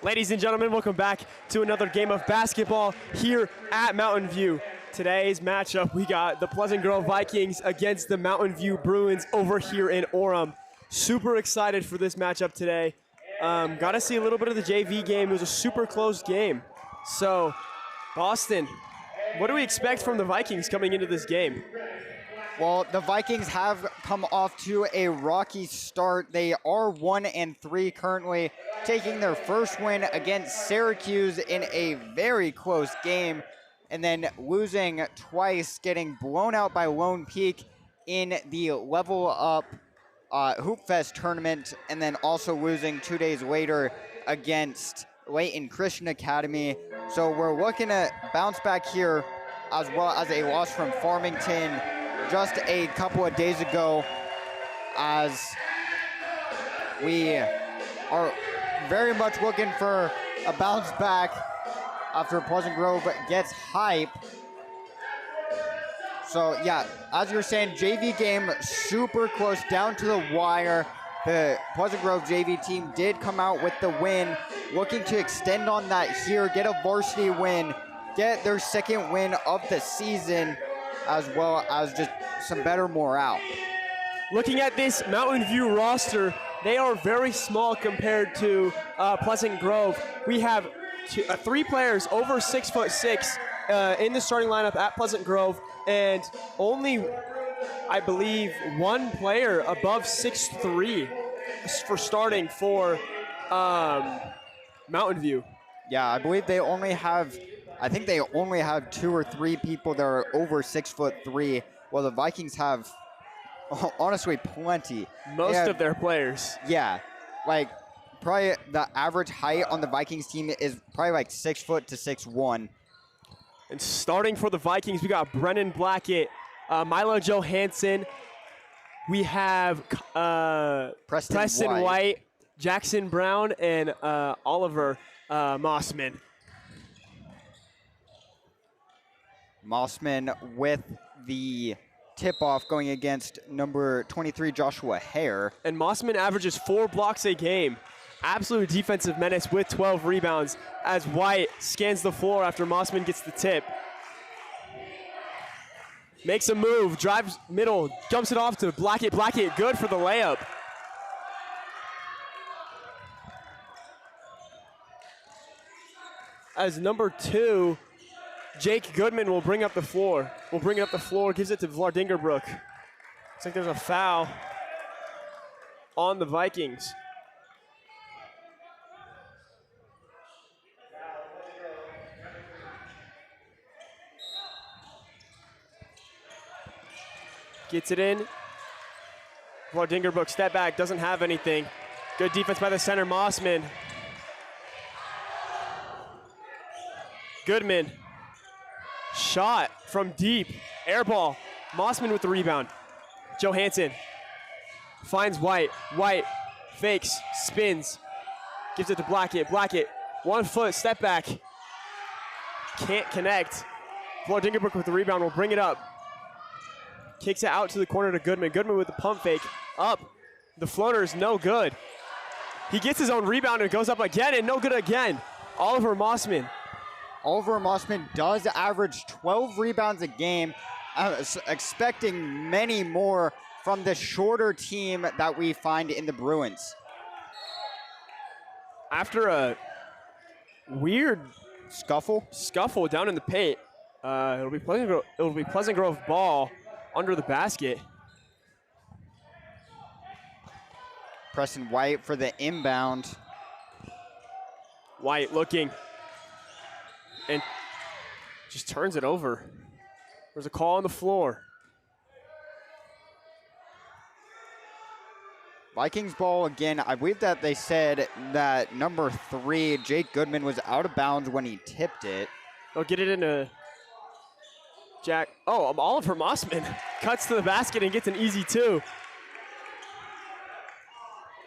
Ladies and gentlemen, welcome back to another game of basketball here at Mountain View. Today's matchup, we got the Pleasant Grove Vikings against the Mountain View Bruins over here in Orem. Super excited for this matchup today. Got to see a little bit of the JV game. It was a super close game. So, Boston, what do we expect from the Vikings coming into this game? Well, the Vikings have come off to a rocky start. They are 1-3 currently, taking their first win against Syracuse in a very close game, and then losing twice, getting blown out by Lone Peak in the Level Up Hoop Fest tournament, and then also losing 2 days later against Layton Christian Academy. So we're looking to bounce back here, as well as a loss from Farmington just a couple of days ago, as we are very much looking for a bounce back after Pleasant Grove gets hype. So yeah, as you're saying, JV game super close, down to the wire. The Pleasant Grove JV team did come out with the win, looking to extend on that here, get a varsity win, get their second win of the season, as well as just some better morale. Looking at this Mountain View roster, they are very small compared to Pleasant Grove. We have three players over 6'6" in the starting lineup at Pleasant Grove, and only, I believe, one player above 6'3" for starting for Mountain View. Yeah, I believe they only have, I think they only have 2 or 3 people that are over 6'3", while the Vikings have, honestly, plenty. Most of their players. Yeah, like probably the average height on the Vikings team is probably like 6 foot to 6'1". And starting for the Vikings, we got Brennan Blackett, Milo Johansson. We have Preston White, Jackson Brown, and Oliver Mossman. Mossman with the tip-off going against number 23, Joshua Hare. And Mossman averages 4 blocks a game. Absolute defensive menace with 12 rebounds as White scans the floor after Mossman gets the tip. Makes a move, drives middle, jumps it off to Blackett. Blackett good for the layup. As number 2, Jake Goodman will bring up the floor. Gives it to Vlardingerbrook. Looks like there's a foul on the Vikings. Gets it in. Vlardingerbrook, step back, doesn't have anything. Good defense by the center, Mossman. Goodman. Shot from deep, air ball. Mossman with the rebound. Johansson finds White. White fakes, spins, gives it to Blackett. Blackett, 1 foot, step back. Can't connect. Vlardingerbrook with the rebound will bring it up. Kicks it out to the corner to Goodman. Goodman with the pump fake, up. The floater is no good. He gets his own rebound and goes up again, and no good again. Oliver Mossman. Oliver Mossman does average 12 rebounds a game. Expecting many more from the shorter team that we find in the Bruins. After a weird scuffle down in the paint, it'll be Pleasant Grove ball under the basket. Preston White for the inbound. White looking. And just turns it over. There's a call on the floor. Vikings ball again. I believe that they said that number 3, Jake Goodman, was out of bounds when he tipped it. They'll get it into Jack. Oh, Oliver Mossman cuts to the basket and gets an easy 2.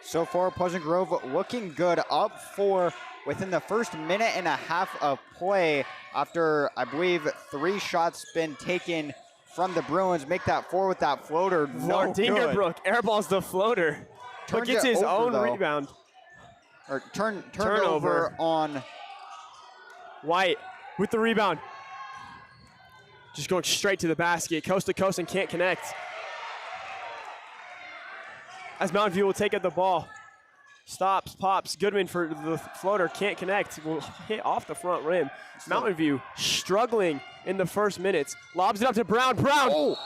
So far, Pleasant Grove looking good, up 4 within the first minute and a half of play after, I believe, 3 shots been taken from the Bruins. Make that 4 with that floater. No good. Vlardingerbrook airballs the floater, but gets his own rebound. or turnover on White with the rebound. Just going straight to the basket, coast to coast, and can't connect. As Mountain View will take up the ball. Stops, pops, Goodman for the floater, can't connect. Will hit off the front rim. Mountain View struggling in the first minutes. Lobs it up to Brown. Brown!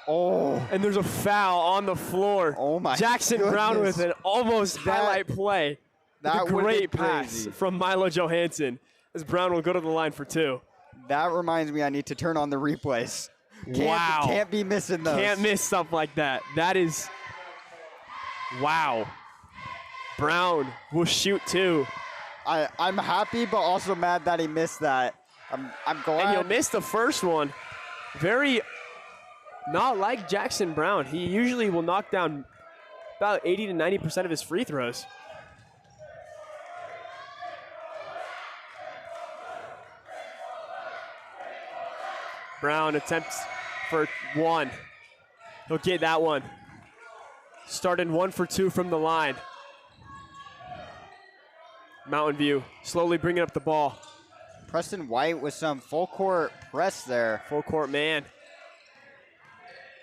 Oh. And there's a foul on the floor. Oh my Jackson goodness. Brown with an almost highlight play. That With a would've great been pass crazy. from Milo Johansson as Brown will go to the line for 2. That reminds me I need to turn on the replays. Wow. Can't be missing those. Can't miss stuff like that. That is, wow. Brown will shoot 2. I'm happy, but also mad that he missed that. I'm glad. And he'll miss the first one. Very not like Jackson Brown. He usually will knock down about 80 to 90% of his free throws. Brown attempts for 1. He'll get that one. Starting 1 for 2 from the line. Mountain View slowly bringing up the ball. Preston White with some full court press there. Full court man.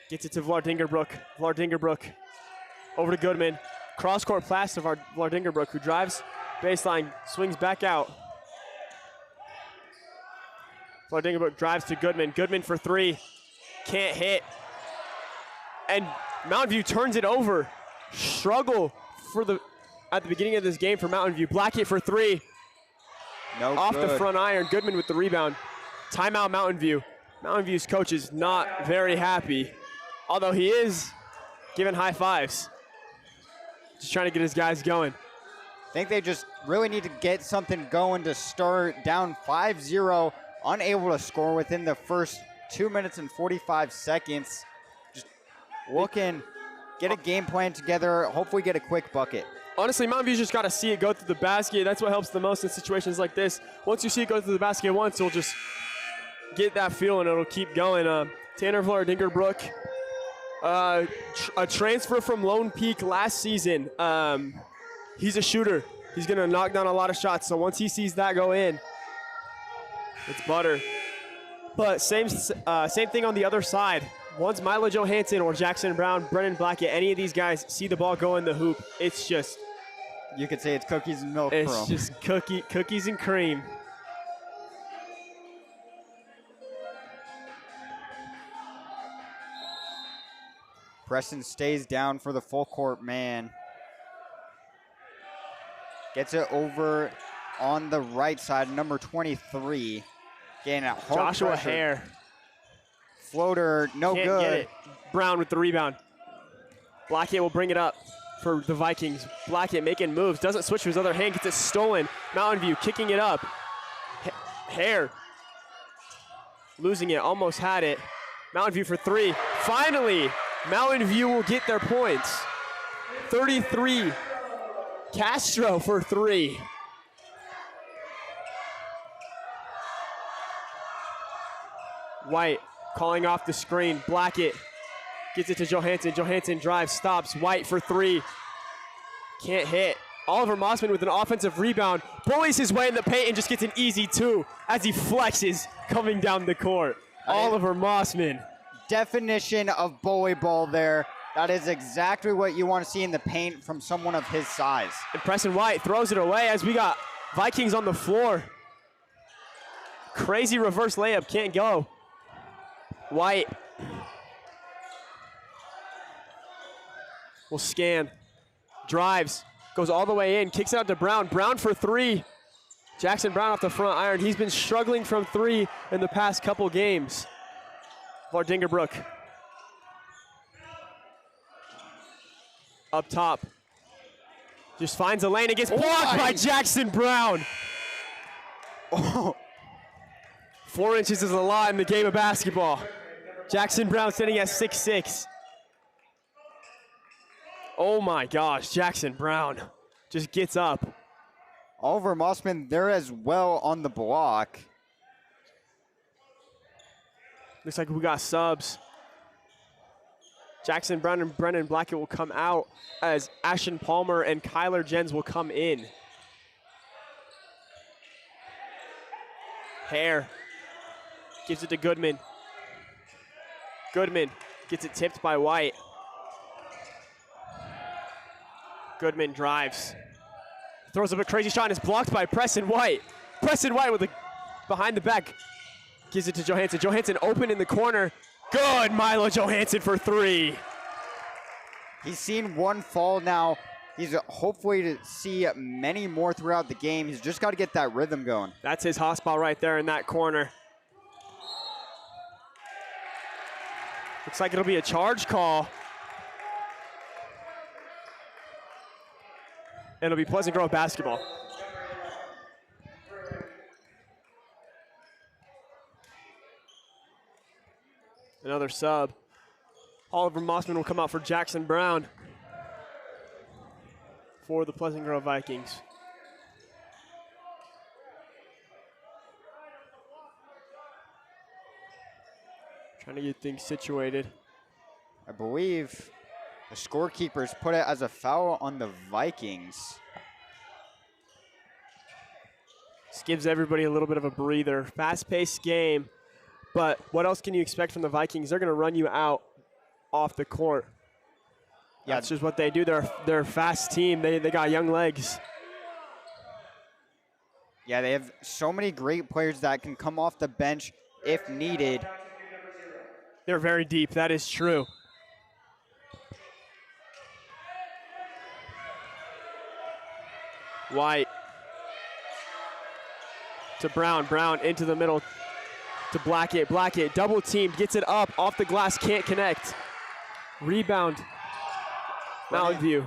Gets it to Vlardingerbrook. Vlardingerbrook over to Goodman. Cross court pass to Vlardingerbrook, who drives baseline, swings back out. Vlardingerbrook drives to Goodman. Goodman for 3. Can't hit. And Mountain View turns it over. Struggle at the beginning of this game for Mountain View. Blackett for 3. No Off good. the front iron. Goodman with the rebound. Timeout Mountain View. Mountain View's coach is not very happy, although he is giving high fives. Just trying to get his guys going. I think they just really need to get something going to start down 5-0, unable to score within the first 2 minutes and 45 seconds. Just looking, get a game plan together, hopefully get a quick bucket. Honestly, Mountain View's just got to see it go through the basket. That's what helps the most in situations like this. Once you see it go through the basket once, you'll just get that feel and it'll keep going. Tanner Vlardingerbrook, a transfer from Lone Peak last season. He's a shooter. He's going to knock down a lot of shots. So once he sees that go in, it's butter. But same thing on the other side. Once Milo Johansson or Jackson Brown, Brennan Blackett, any of these guys see the ball go in the hoop, it's just, You could say it's cookies and milk for it's 'em. just cookies and cream. Preston stays down for the full court man. Gets it over on the right side, number 23. Getting a hard Joshua pressure. Hare. Floater, no Can't good. get it. Brown with the rebound. Blackett will bring it up for the Vikings. Blackett making moves, doesn't switch to his other hand, gets it stolen. Mountain View kicking it up. Hare losing it, almost had it. Mountain View for 3. Finally, Mountain View will get their points. 33. Castro for 3. White calling off the screen. Blackett gets it to Johansson. Johansson drives, stops. White for 3. Can't hit. Oliver Mossman with an offensive rebound. Bullies his way in the paint and just gets an easy 2 as he flexes coming down the court. Oliver Mossman. Definition of bully ball there. That is exactly what you want to see in the paint from someone of his size. And Preston White throws it away as we got Vikings on the floor. Crazy reverse layup, can't go. White will scan, drives, goes all the way in, kicks it out to Brown. Brown for 3. Jackson Brown off the front iron. He's been struggling from 3 in the past couple games. Vlardingerbrook up top. Just finds a lane and gets blocked by Jackson Brown. Oh, 4 inches is a lot in the game of basketball. Jackson Brown sitting at 6'6". Oh my gosh, Jackson Brown just gets up. Oliver Mossman there as well on the block. Looks like we got subs. Jackson Brown and Brennan Blackett will come out as Ashton Palmer and Kyler Jens will come in. Hare gives it to Goodman. Goodman gets it tipped by White. Goodman drives. Throws up a crazy shot and is blocked by Preston White. Preston White with a behind the back. Gives it to Johansson. Johansson open in the corner. Good, Milo Johansson for 3. He's seen one fall now. He's hopefully to see many more throughout the game. He's just got to get that rhythm going. That's his hotspot right there in that corner. Looks like it'll be a charge call. It'll be Pleasant Grove basketball. Another sub. Oliver Mossman will come out for Jackson Brown for the Pleasant Grove Vikings. Trying to get things situated. I believe the scorekeepers put it as a foul on the Vikings. This gives everybody a little bit of a breather. Fast-paced game, but what else can you expect from the Vikings? They're going to run you out off the court. Yeah, that's just what they do. They're a fast team. They got young legs. Yeah, they have so many great players that can come off the bench if needed. They're very deep. That is true. White to Brown. Brown into the middle to Blackett. Blackett double teamed, gets it up off the glass, can't connect. Rebound. Mountain View.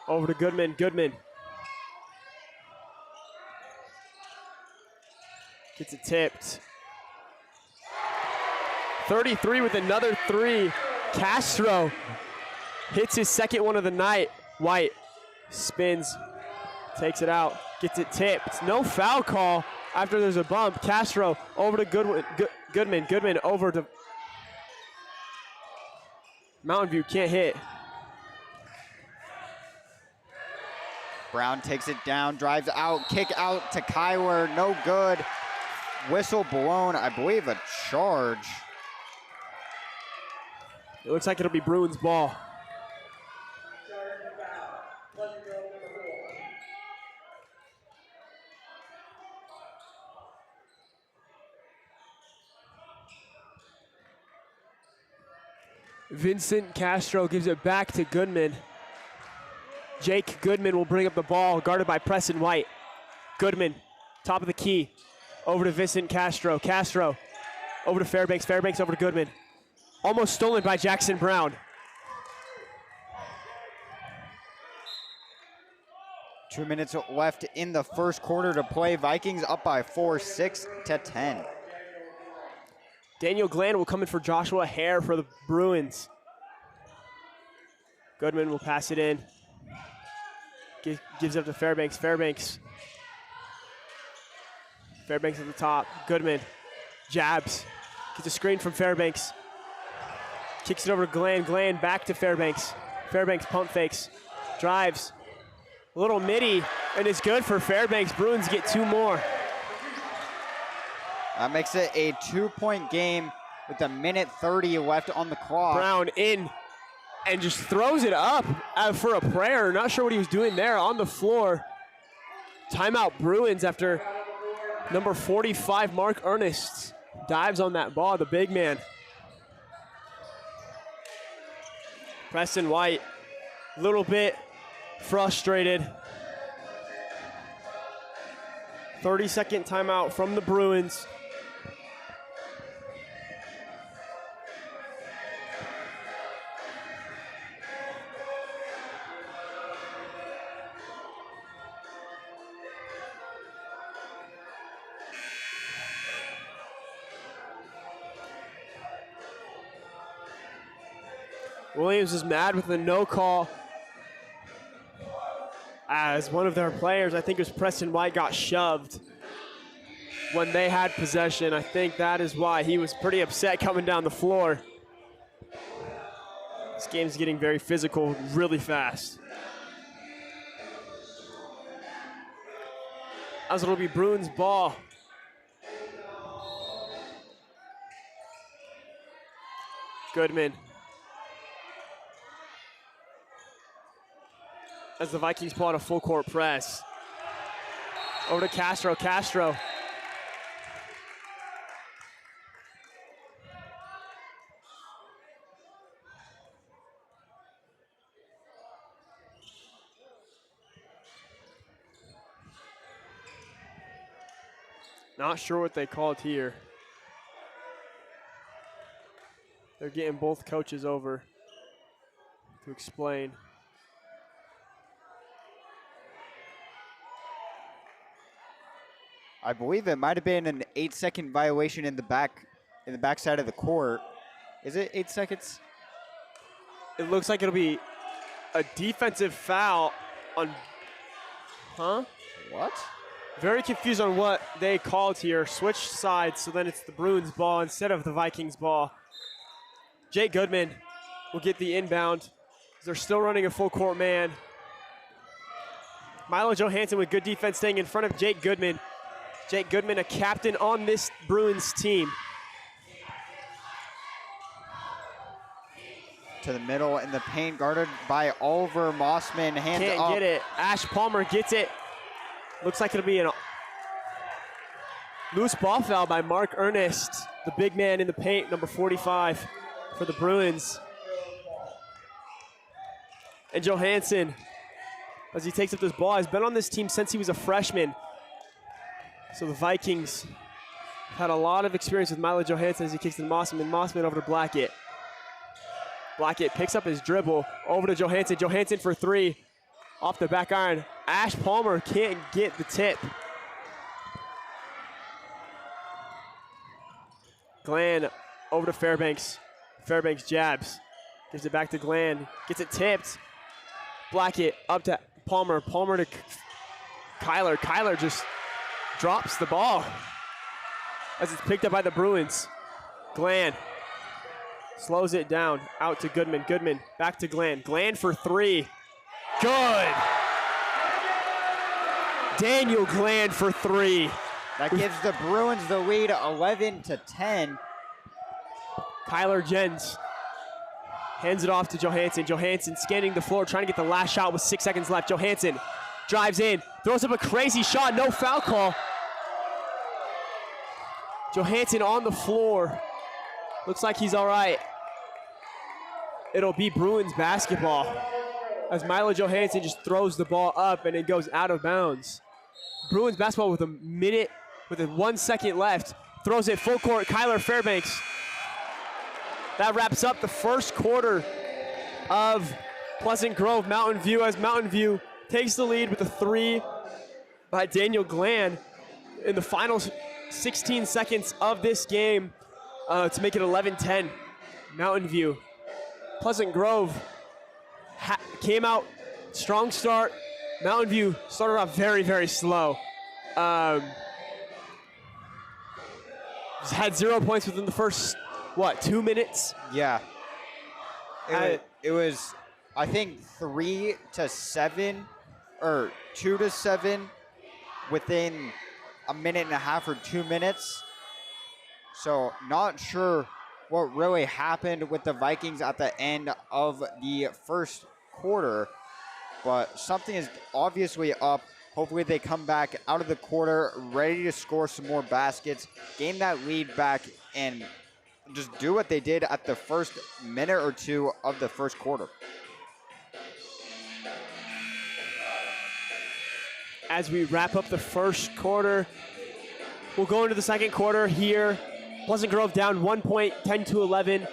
Over to Goodman. Goodman gets it tipped. 33 with another 3. Castro hits his second one of the night. White spins, takes it out, gets it tipped. No foul call after there's a bump. Castro over to Goodman. Goodman over to Mountain View, can't hit. Brown takes it down, drives out, kick out to Kyler, no good. Whistle blown, I believe a charge. It looks like it'll be Bruins ball. Vincent Castro gives it back to Goodman. Jake Goodman will bring up the ball, guarded by Preston White. Goodman, top of the key, over to Vincent Castro. Castro over to Fairbanks. Fairbanks over to Goodman. Almost stolen by Jackson Brown. 2 minutes left in the first quarter to play. Vikings up by 4, 6-10. Daniel Glenn will come in for Joshua Hare for the Bruins. Goodman will pass it in. Gives it up to Fairbanks. Fairbanks at the top. Goodman jabs. Gets a screen from Fairbanks. Kicks it over to Glenn. Glenn back to Fairbanks. Fairbanks pump fakes. Drives. A little midi, and it's good for Fairbanks. Bruins get 2 more. That makes it a 2-point game with 1:30 left on the clock. Brown in and just throws it up for a prayer. Not sure what he was doing there on the floor. Timeout Bruins after number 45, Mark Ernest, dives on that ball, the big man. Preston White, a little bit frustrated. 30-second timeout from the Bruins. Williams is mad with the no call as one of their players, I think it was Preston White, got shoved when they had possession. I think that is why he was pretty upset coming down the floor. This game's getting very physical really fast. As it'll be Bruins ball. Goodman. As the Vikings pull out a full court press. Over to Castro. Castro. Not sure what they called here. They're getting both coaches over to explain. I believe it might have been an 8-second violation in the back side of the court. Is it 8 seconds? It looks like it'll be a defensive foul on, What? Very confused on what they called here. Switched sides, so then it's the Bruins ball instead of the Vikings ball. Jake Goodman will get the inbound. They're still running a full court man. Milo Johansson with good defense staying in front of Jake Goodman. Jake Goodman, a captain on this Bruins team. To the middle in the paint, guarded by Oliver Mossman. Hands Can't up. get it. Ash Palmer gets it. Looks like it'll be a loose ball foul by Mark Ernest, the big man in the paint, number 45 for the Bruins. And Johansson, as he takes up this ball, has been on this team since he was a freshman. So the Vikings had a lot of experience with Milo Johansson as he kicks to Mossman, and Mossman over to Blackett. Blackett picks up his dribble, over to Johansson. Johansson for three, off the back iron. Ash Palmer can't get the tip. Glenn over to Fairbanks. Fairbanks jabs, gives it back to Glenn, gets it tipped. Blackett up to Palmer, Palmer to Kyler. Kyler just drops the ball as it's picked up by the Bruins. Glenn slows it down, out to Goodman. Goodman back to Glenn. Glenn for three. Good. Daniel Glenn for three. That gives the Bruins the lead 11-10. Kyler Jens hands it off to Johansson. Johansson scanning the floor, trying to get the last shot with 6 seconds left. Johansson drives in, throws up a crazy shot, no foul call. Johansson on the floor. Looks like he's all right. It'll be Bruins basketball as Milo Johansson just throws the ball up and it goes out of bounds. Bruins basketball with 1 second left. Throws it full court, Kyler Fairbanks. That wraps up the first quarter of Pleasant Grove Mountain View as Mountain View takes the lead with a three by Daniel Glenn in the final 16 seconds of this game to make it 11-10. Mountain View. Pleasant Grove came out, strong start. Mountain View started off very, very slow. Had 0 points within the first, 2 minutes? Yeah. It was, I think, 3-7 or 2-7 within a minute and a half or 2 minutes. So not sure what really happened with the Vikings at the end of the first quarter, but something is obviously up. Hopefully they come back out of the quarter ready to score some more baskets, gain that lead back, and just do what they did at the first minute or two of the first quarter. As we wrap up the first quarter, we'll go into the second quarter here. Pleasant Grove down 1 point, 10-11.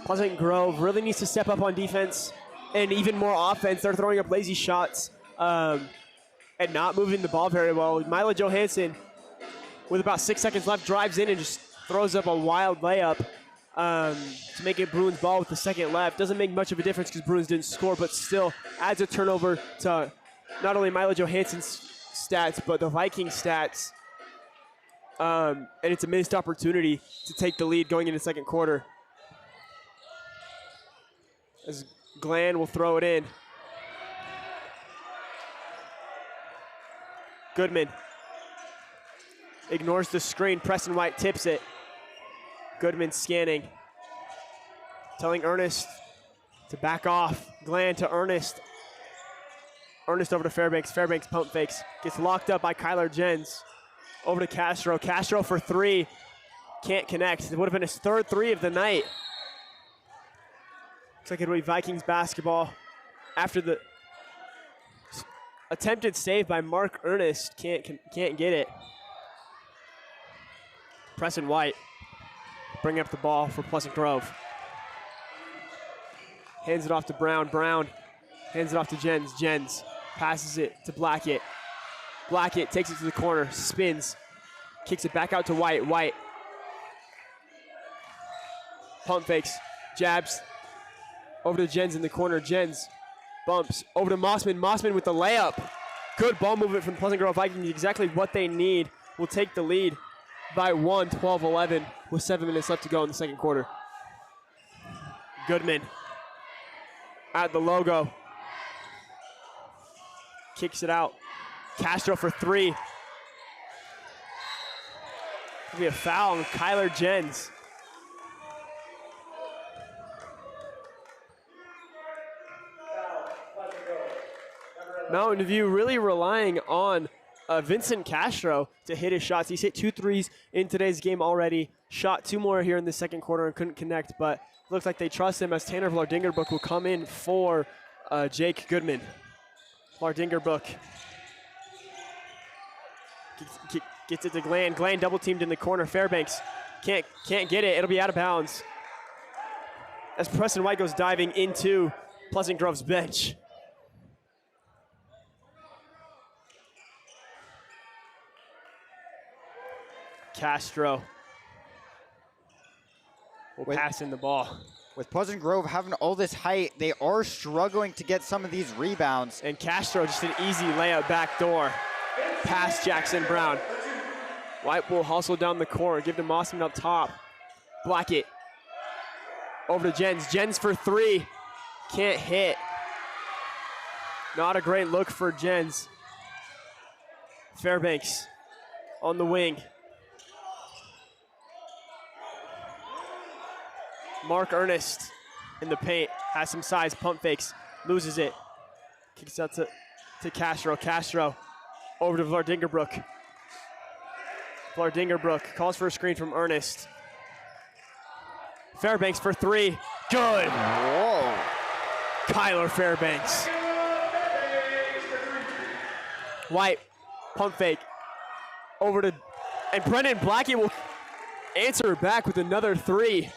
Pleasant Grove really needs to step up on defense and even more offense. They're throwing up lazy shots and not moving the ball very well. Milo Johansson, with about 6 seconds left, drives in and just throws up a wild layup to make it Bruins ball with the second left. Doesn't make much of a difference because Bruins didn't score, but still adds a turnover to not only Milo Johansson's stats, but the Viking stats. And it's a missed opportunity to take the lead going into the second quarter. As Glenn will throw it in. Goodman ignores the screen. Preston White tips it. Goodman scanning. telling Ernest to back off. Glenn to Ernest. Ernest over to Fairbanks. Fairbanks pump fakes. Gets locked up by Kyler Jens. Over to Castro. Castro for three. Can't connect. It would have been his third three of the night. Looks like it'll be Vikings basketball after the attempted save by Mark Ernest. Can't get it. Preston White bringing up the ball for Pleasant Grove. Hands it off to Brown. Brown hands it off to Jens. Jens passes it to Blackett. Blackett takes it to the corner, spins, kicks it back out to White. White pump fakes, jabs, over to Jens in the corner. Jens bumps, over to Mossman. Mossman with the layup. Good ball movement from Pleasant Grove Vikings, exactly what they need. Will take the lead by 1, 12-11, with 7 minutes left to go in the second quarter. Goodman at the logo. Kicks it out. Castro for three. It'll be a foul on Kyler Jens. Mountain View really relying on Vincent Castro to hit his shots. He's hit 2 threes in today's game already. Shot 2 more here in the second quarter and couldn't connect, but looks like they trust him as Tanner Vlardingerbrook will come in for Jake Goodman. Vlardingerbrook gets it to Glenn. Glenn double teamed in the corner. Fairbanks can't get it. It'll be out of bounds as Preston White goes diving into Pleasant Grove's bench. Castro will pass in the ball. With Pleasant Grove having all this height, they are struggling to get some of these rebounds. And Castro just an easy layup back door past Jackson Brown. White will hustle down the court, give to Mossman up top. Blackett over to Jens. Jens for three, can't hit. Not a great look for Jens. Fairbanks on the wing. Mark Ernest in the paint, has some size, pump fakes, loses it. Kicks out to Castro. Castro over to Vlardingerbrook. Vlardingerbrook calls for a screen from Ernest. Fairbanks for three, good. Whoa. Kyler Fairbanks. White, pump fake, over to, and Brendan Blackett will answer back with another three.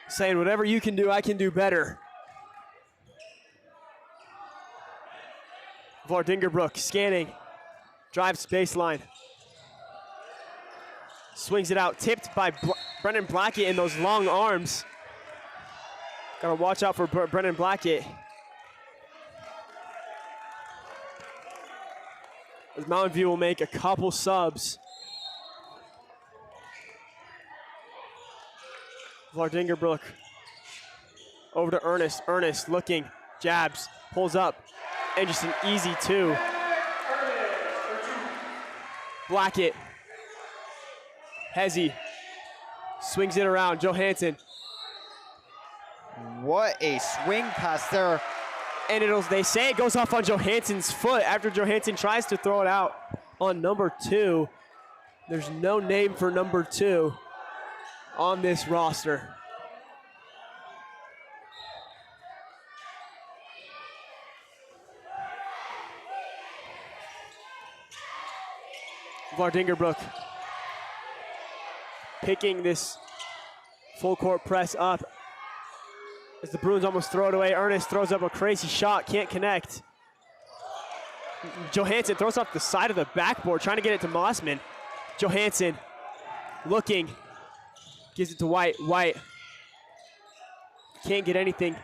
Saying whatever you can do, I can do better. Vlardingerbrook scanning, drives baseline. Swings it out, tipped by Brendan Blackett in those long arms. Gotta watch out for Brendan Blackett. As Mountain View will make a couple subs. Vlardingerbrook over to Ernest. Ernest looking, jabs, pulls up, and just an easy two. Blackett, Hezzy, swings it around, Johansson. What a swing pass there. And they say it goes off on Johansson's foot after Johansson tries to throw it out on number 2. There's no name for number 2 on this roster. Vlardingerbrook picking this full court press up as the Bruins almost throw it away. Ernest throws up a crazy shot, can't connect. Johansson throws off the side of the backboard, trying to get it to Mossman. Johansson looking, gives it to White. White can't get anything,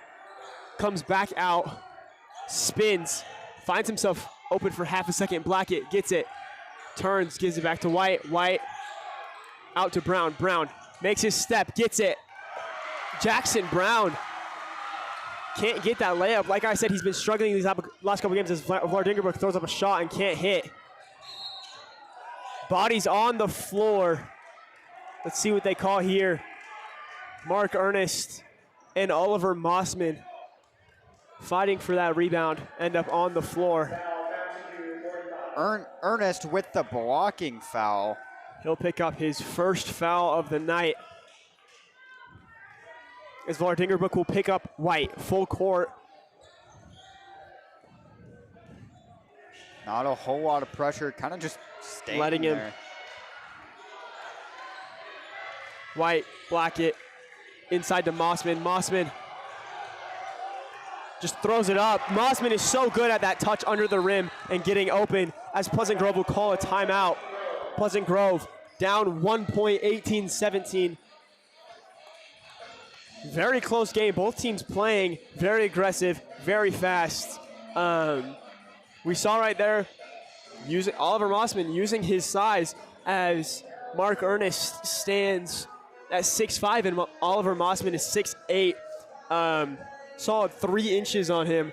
comes back out, spins, finds himself open for half a second. Blackett gets it, turns, gives it back to White. White out to Brown. Brown makes his step, gets it. Jackson Brown can't get that layup. Like I said, he's been struggling these last couple games as Vlardingerbrook throws up a shot and can't hit. Bodies on the floor. Let's see what they call here. Mark Ernest and Oliver Mossman fighting for that rebound end up on the floor. Ernest with the blocking foul. He'll pick up his first foul of the night. As Vardingerbrook will pick up White, full court. Not a whole lot of pressure, kind of just staying Letting him. there. White, Blackett, inside to Mossman. Mossman just throws it up. Mossman is so good at that touch under the rim and getting open as Pleasant Grove will call a timeout. Pleasant Grove down 1 point, 18-17. Very close game. Both teams playing very aggressive, very fast. We saw right there using Oliver Mossman using his size as Mark Ernest stands at 6'5", and Oliver Mossman is 6'8". Solid 3 inches on him.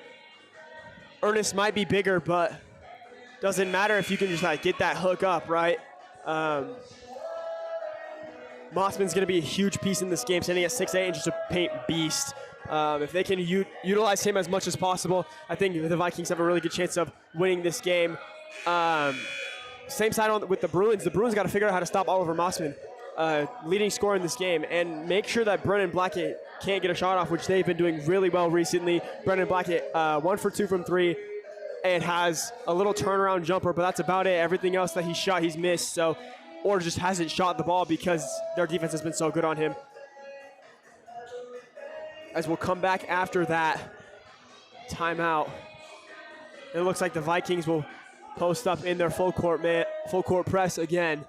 Ernest might be bigger, but doesn't matter if you can just like get that hook up, right? Mossman's going to be a huge piece in this game, standing at 6'8" and just a paint beast. If they can utilize him as much as possible, I think the Vikings have a really good chance of winning this game. Same side with the Bruins. The Bruins got to figure out how to stop Oliver Mossman, leading scorer in this game, and make sure that Brennan Blackett can't get a shot off, which they've been doing really well recently. Brennan Blackett, 1 for 2 from 3, and has a little turnaround jumper, but that's about it. Everything else that he shot, he's missed, so or just hasn't shot the ball because their defense has been so good on him. As we'll come back after that timeout. It looks like the Vikings will post up in their full court press again.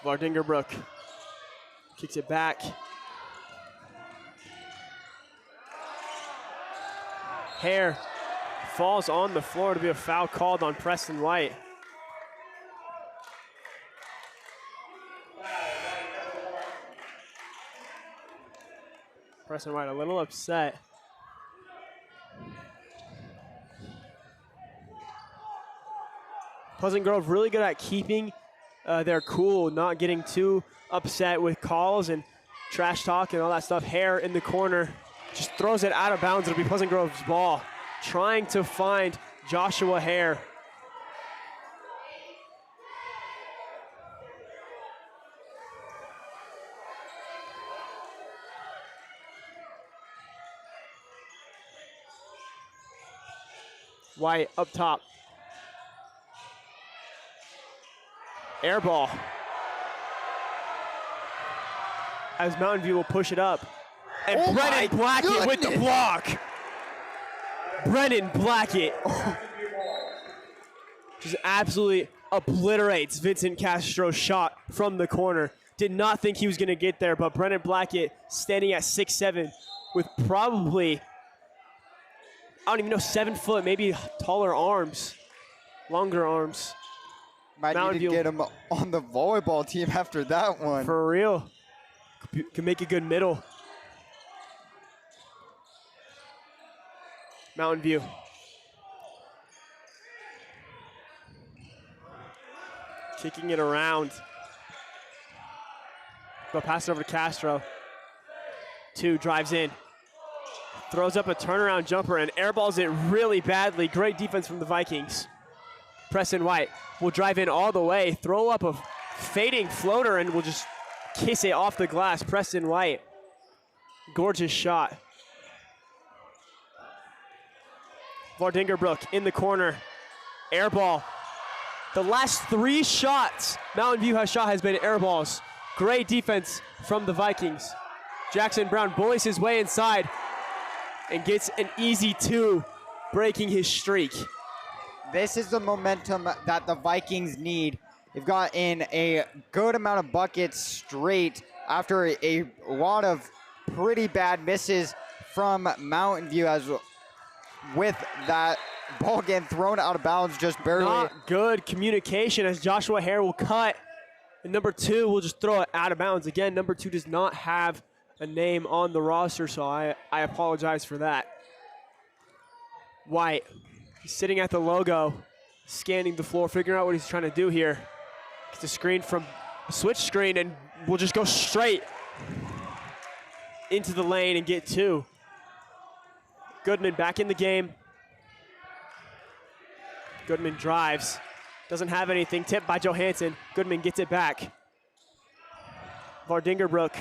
Vardingerbrook kicks it back. Hare falls on the floor to be a foul called on Preston White. Preston White a little upset. Pleasant Grove really good at keeping their cool, not getting too upset with calls and trash talk and all that stuff. Hare in the corner just throws it out of bounds. It'll be Pleasant Grove's ball. Trying to find Joshua Hare. White up top. Air ball. As Mountain View will push it up. And Brennan Blackett with the block. Brennan Blackett just absolutely obliterates Vincent Castro's shot from the corner. Did not think he was going to get there, but Brennan Blackett standing at 6'7" with probably, I don't even know, 7 foot, maybe taller arms, longer arms. Might need to get him on the volleyball team after that one. For real. Can make a good middle. Mountain View. Kicking it around. They'll pass it over to Castro. 2 drives in. Throws up a turnaround jumper and airballs it really badly. Great defense from the Vikings. Preston White will drive in all the way, throw up a fading floater, and will just kiss it off the glass. Preston White. Gorgeous shot. Vardingerbrook in the corner. Air ball. The last 3 shots Mountain View has shot has been air balls. Great defense from the Vikings. Jackson Brown bullies his way inside and gets an easy 2, breaking his streak. This is the momentum that the Vikings need. They've got in a good amount of buckets straight after a lot of pretty bad misses from Mountain View, as with that ball getting thrown out of bounds just barely. Not good communication as Joshua Hare will cut. And number 2 will just throw it out of bounds. Again, number 2 does not have a name on the roster, so I apologize for that. White, he's sitting at the logo, scanning the floor, figuring out what he's trying to do here. Gets a screen from switch screen and will just go straight into the lane and get 2. Goodman back in the game. Goodman drives, doesn't have anything, tipped by Johansson. Goodman gets it back. Vardingerbrook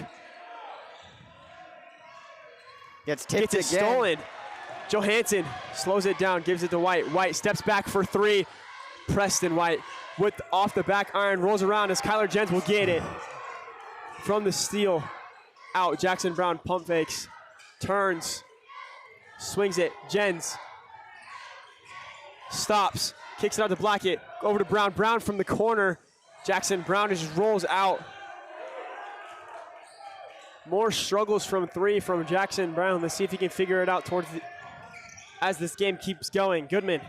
Gets tipped gets it again. stolen. Johansson slows it down, gives it to White. White steps back for 3. Preston White with off the back iron, rolls around as Kyler Jens will get it. From the steal, out. Jackson Brown pump fakes, turns, swings it. Jens stops, kicks it out to Blackett, over to Brown. Brown from the corner. Jackson Brown just rolls out. More struggles from 3 from Jackson Brown. Let's see if he can figure it out as this game keeps going. Goodman.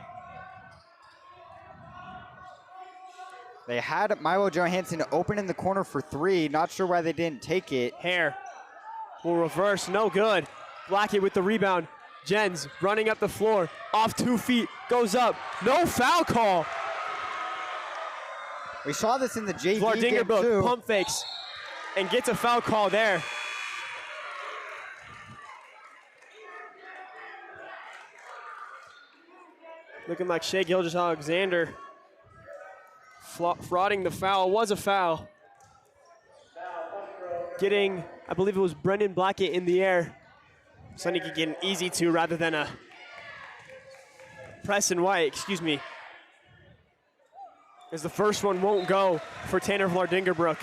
They had Milo Johansson open in the corner for 3. Not sure why they didn't take it. Hare will reverse, no good. Blackett with the rebound. Jens running up the floor, off 2 feet, goes up. No foul call. We saw this in the JV game too. Vardingerbrook pump fakes and gets a foul call there. Looking like Shea Gilgeous-Alexander frauding the foul. Was a foul. Getting, I believe it was Brendan Blackett in the air. So he could get an easy 2 rather than a Preston White, excuse me. As the first one won't go for Tanner Vardingerbrook.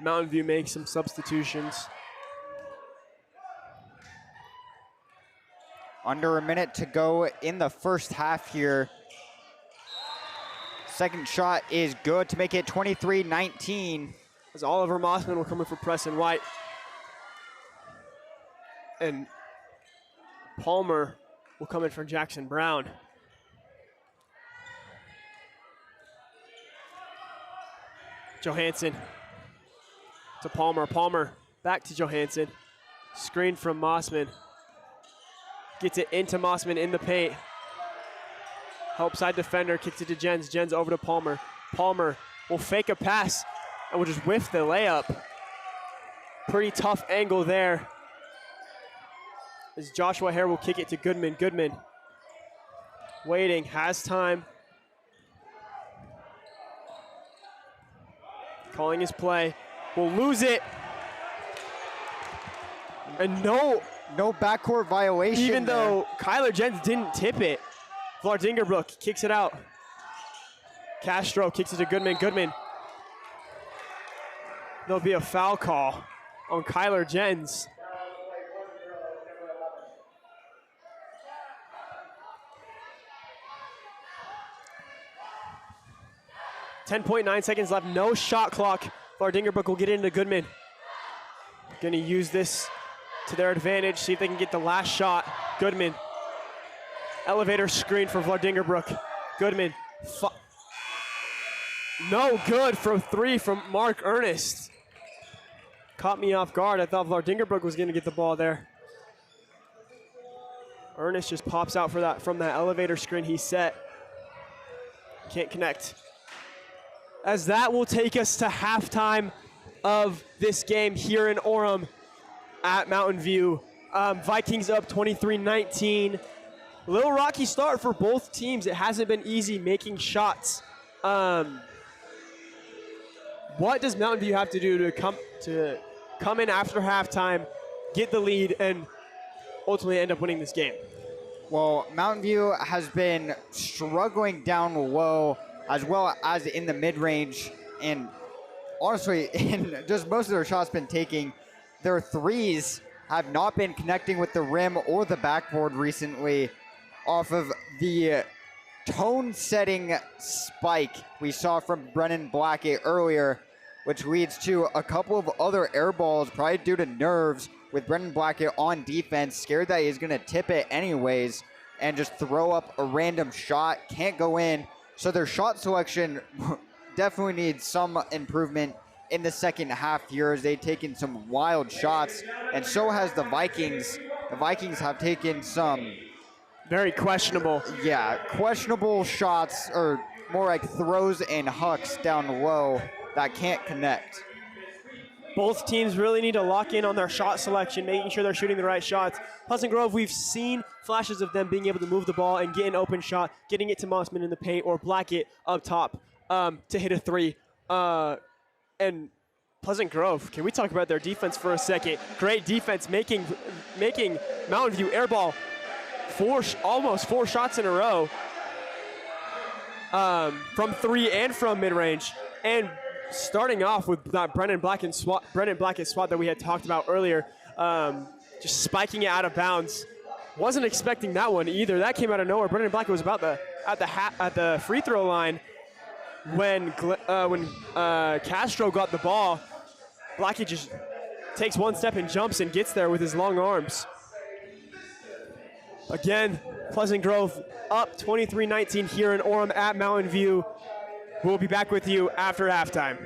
Mountain View makes some substitutions. Under a minute to go in the first half here. Second shot is good to make it 23-19. As Oliver Mossman will come in for Preston White. And Palmer will come in for Jackson Brown. Johansson to Palmer. Palmer back to Johansson. Screen from Mossman. Gets it into Mossman in the paint. Help side defender, kicks it to Jens. Jens over to Palmer. Palmer will fake a pass and will just whiff the layup. Pretty tough angle there. As Joshua Hare will kick it to Goodman. Goodman waiting, has time. Calling his play. Will lose it. And no backcourt violation. Even though Kyler Jens didn't tip it. Vardingerbrook kicks it out. Castro kicks it to Goodman. Goodman. There'll be a foul call on Kyler Jens. .9 seconds left, no shot clock. Vardingerbrook will get into Goodman. Gonna use this to their advantage, see if they can get the last shot. Goodman. Elevator screen for Vardingerbrook. Goodman. No good for 3 from Mark Ernest. Caught me off guard. I thought Vardingerbrook was gonna get the ball there. Ernest just pops out for that from that elevator screen he set. Can't connect. As that will take us to halftime of this game here in Orem at Mountain View. Vikings up 23-19. A little rocky start for both teams. It hasn't been easy making shots. What does Mountain View have to do to come in after halftime, get the lead, and ultimately end up winning this game? Well, Mountain View has been struggling down low as well as in the mid-range, and honestly, in just most of their shots been taking. Their threes have not been connecting with the rim or the backboard recently off of the tone-setting spike we saw from Brennan Blackett earlier, which leads to a couple of other air balls, probably due to nerves, with Brennan Blackett on defense, scared that he's going to tip it anyways and just throw up a random shot, can't go in. So their shot selection definitely needs some improvement in the second half here, as they've taken some wild shots, and so has the Vikings. The Vikings have taken some very questionable. Yeah, questionable shots, or more like throws and hucks down low that can't connect. Both teams really need to lock in on their shot selection, making sure they're shooting the right shots. Pleasant Grove, we've seen flashes of them being able to move the ball and get an open shot, getting it to Mossman in the paint or Blackett up top to hit a three. And Pleasant Grove, can we talk about their defense for a second? Great defense, making Mountain View airball almost four shots in a row from three and from mid-range. And starting off with that Brendan Blackett swat that we had talked about earlier, just spiking it out of bounds. Wasn't expecting that one either. That came out of nowhere. Brendan Blackett was about at the free throw line when Castro got the ball. Blackett just takes one step and jumps and gets there with his long arms. Again, Pleasant Grove up 23-19 here in Orem at Mountain View. We'll be back with you after halftime.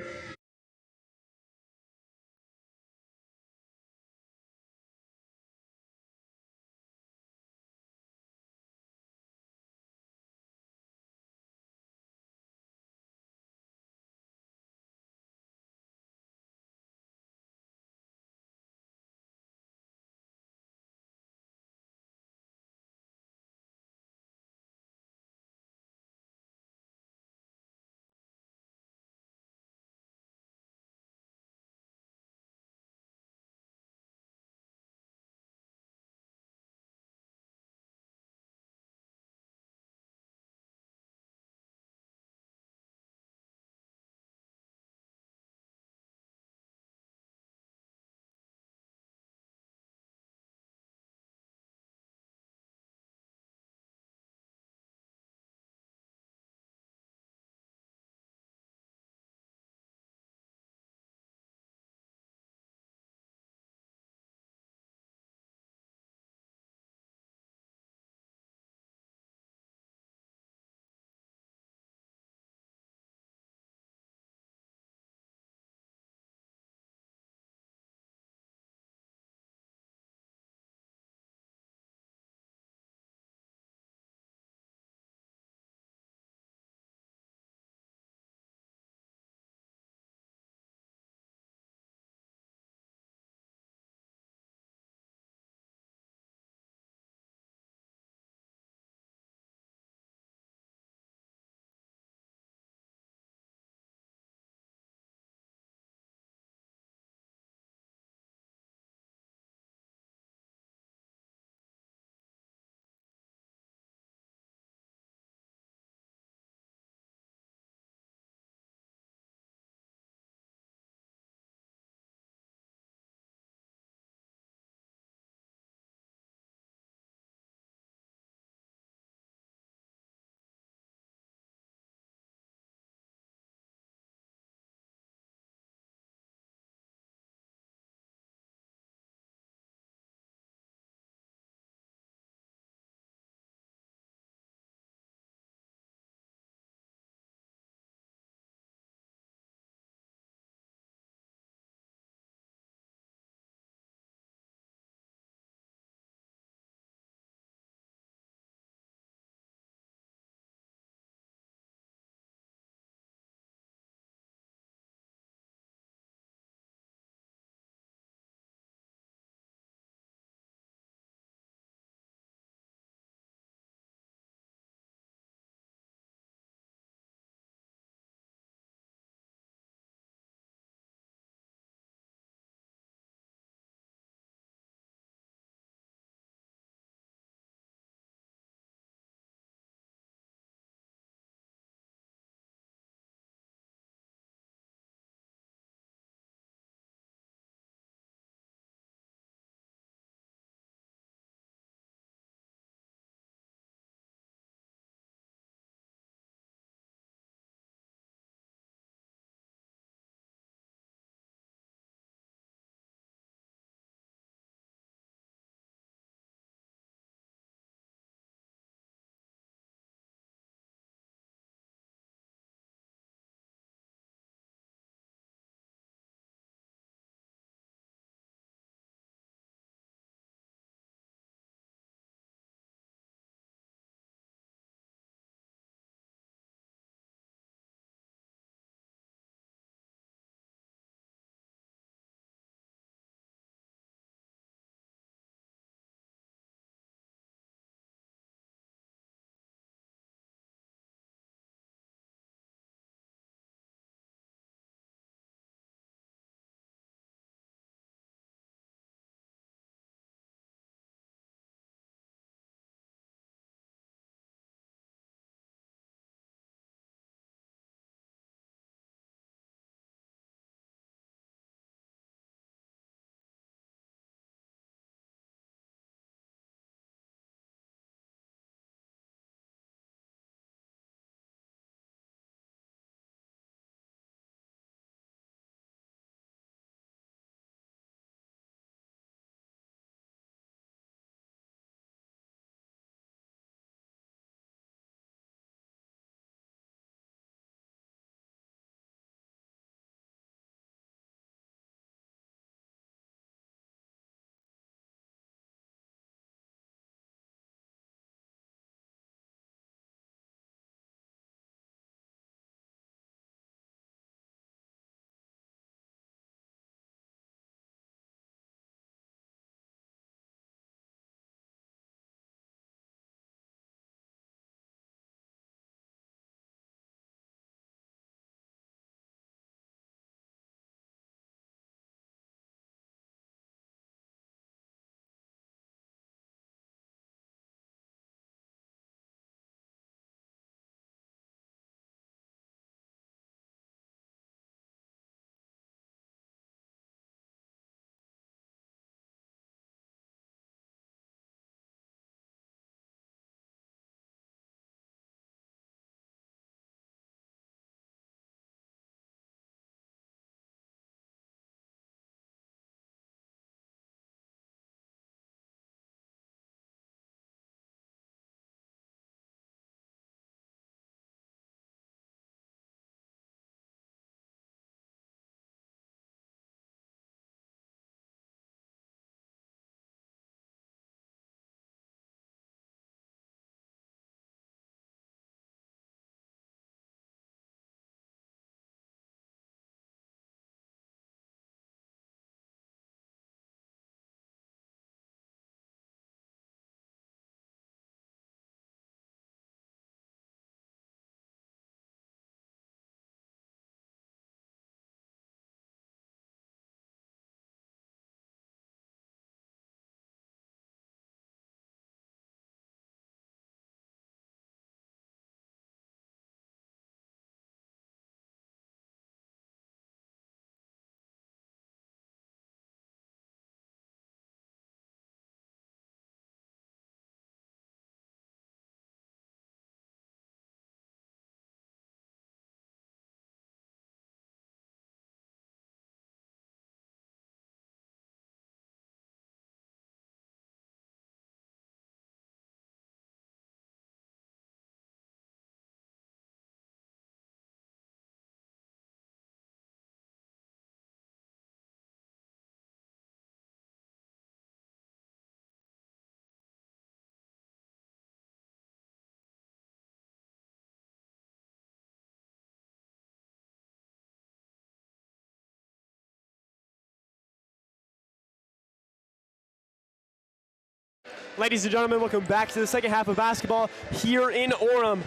Ladies and gentlemen, welcome back to the second half of basketball here in Orem.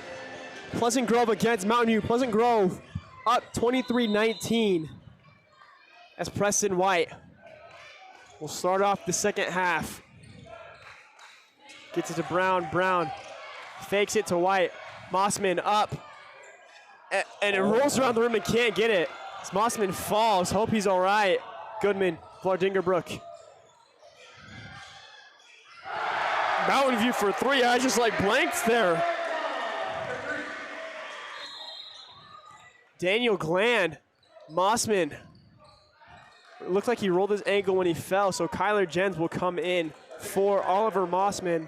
Pleasant Grove against Mountain View. Pleasant Grove up 23-19 as Preston White will start off the second half. Gets it to Brown. Brown fakes it to White. Mossman up. And it rolls around the rim and can't get it. As Mossman falls. Hope he's all right. Goodman, Vlardingerbrook. Mountain View for three. I just like blanked there. Daniel Gland. Mossman. It looked like he rolled his ankle when he fell, so Kyler Jens will come in for Oliver Mossman.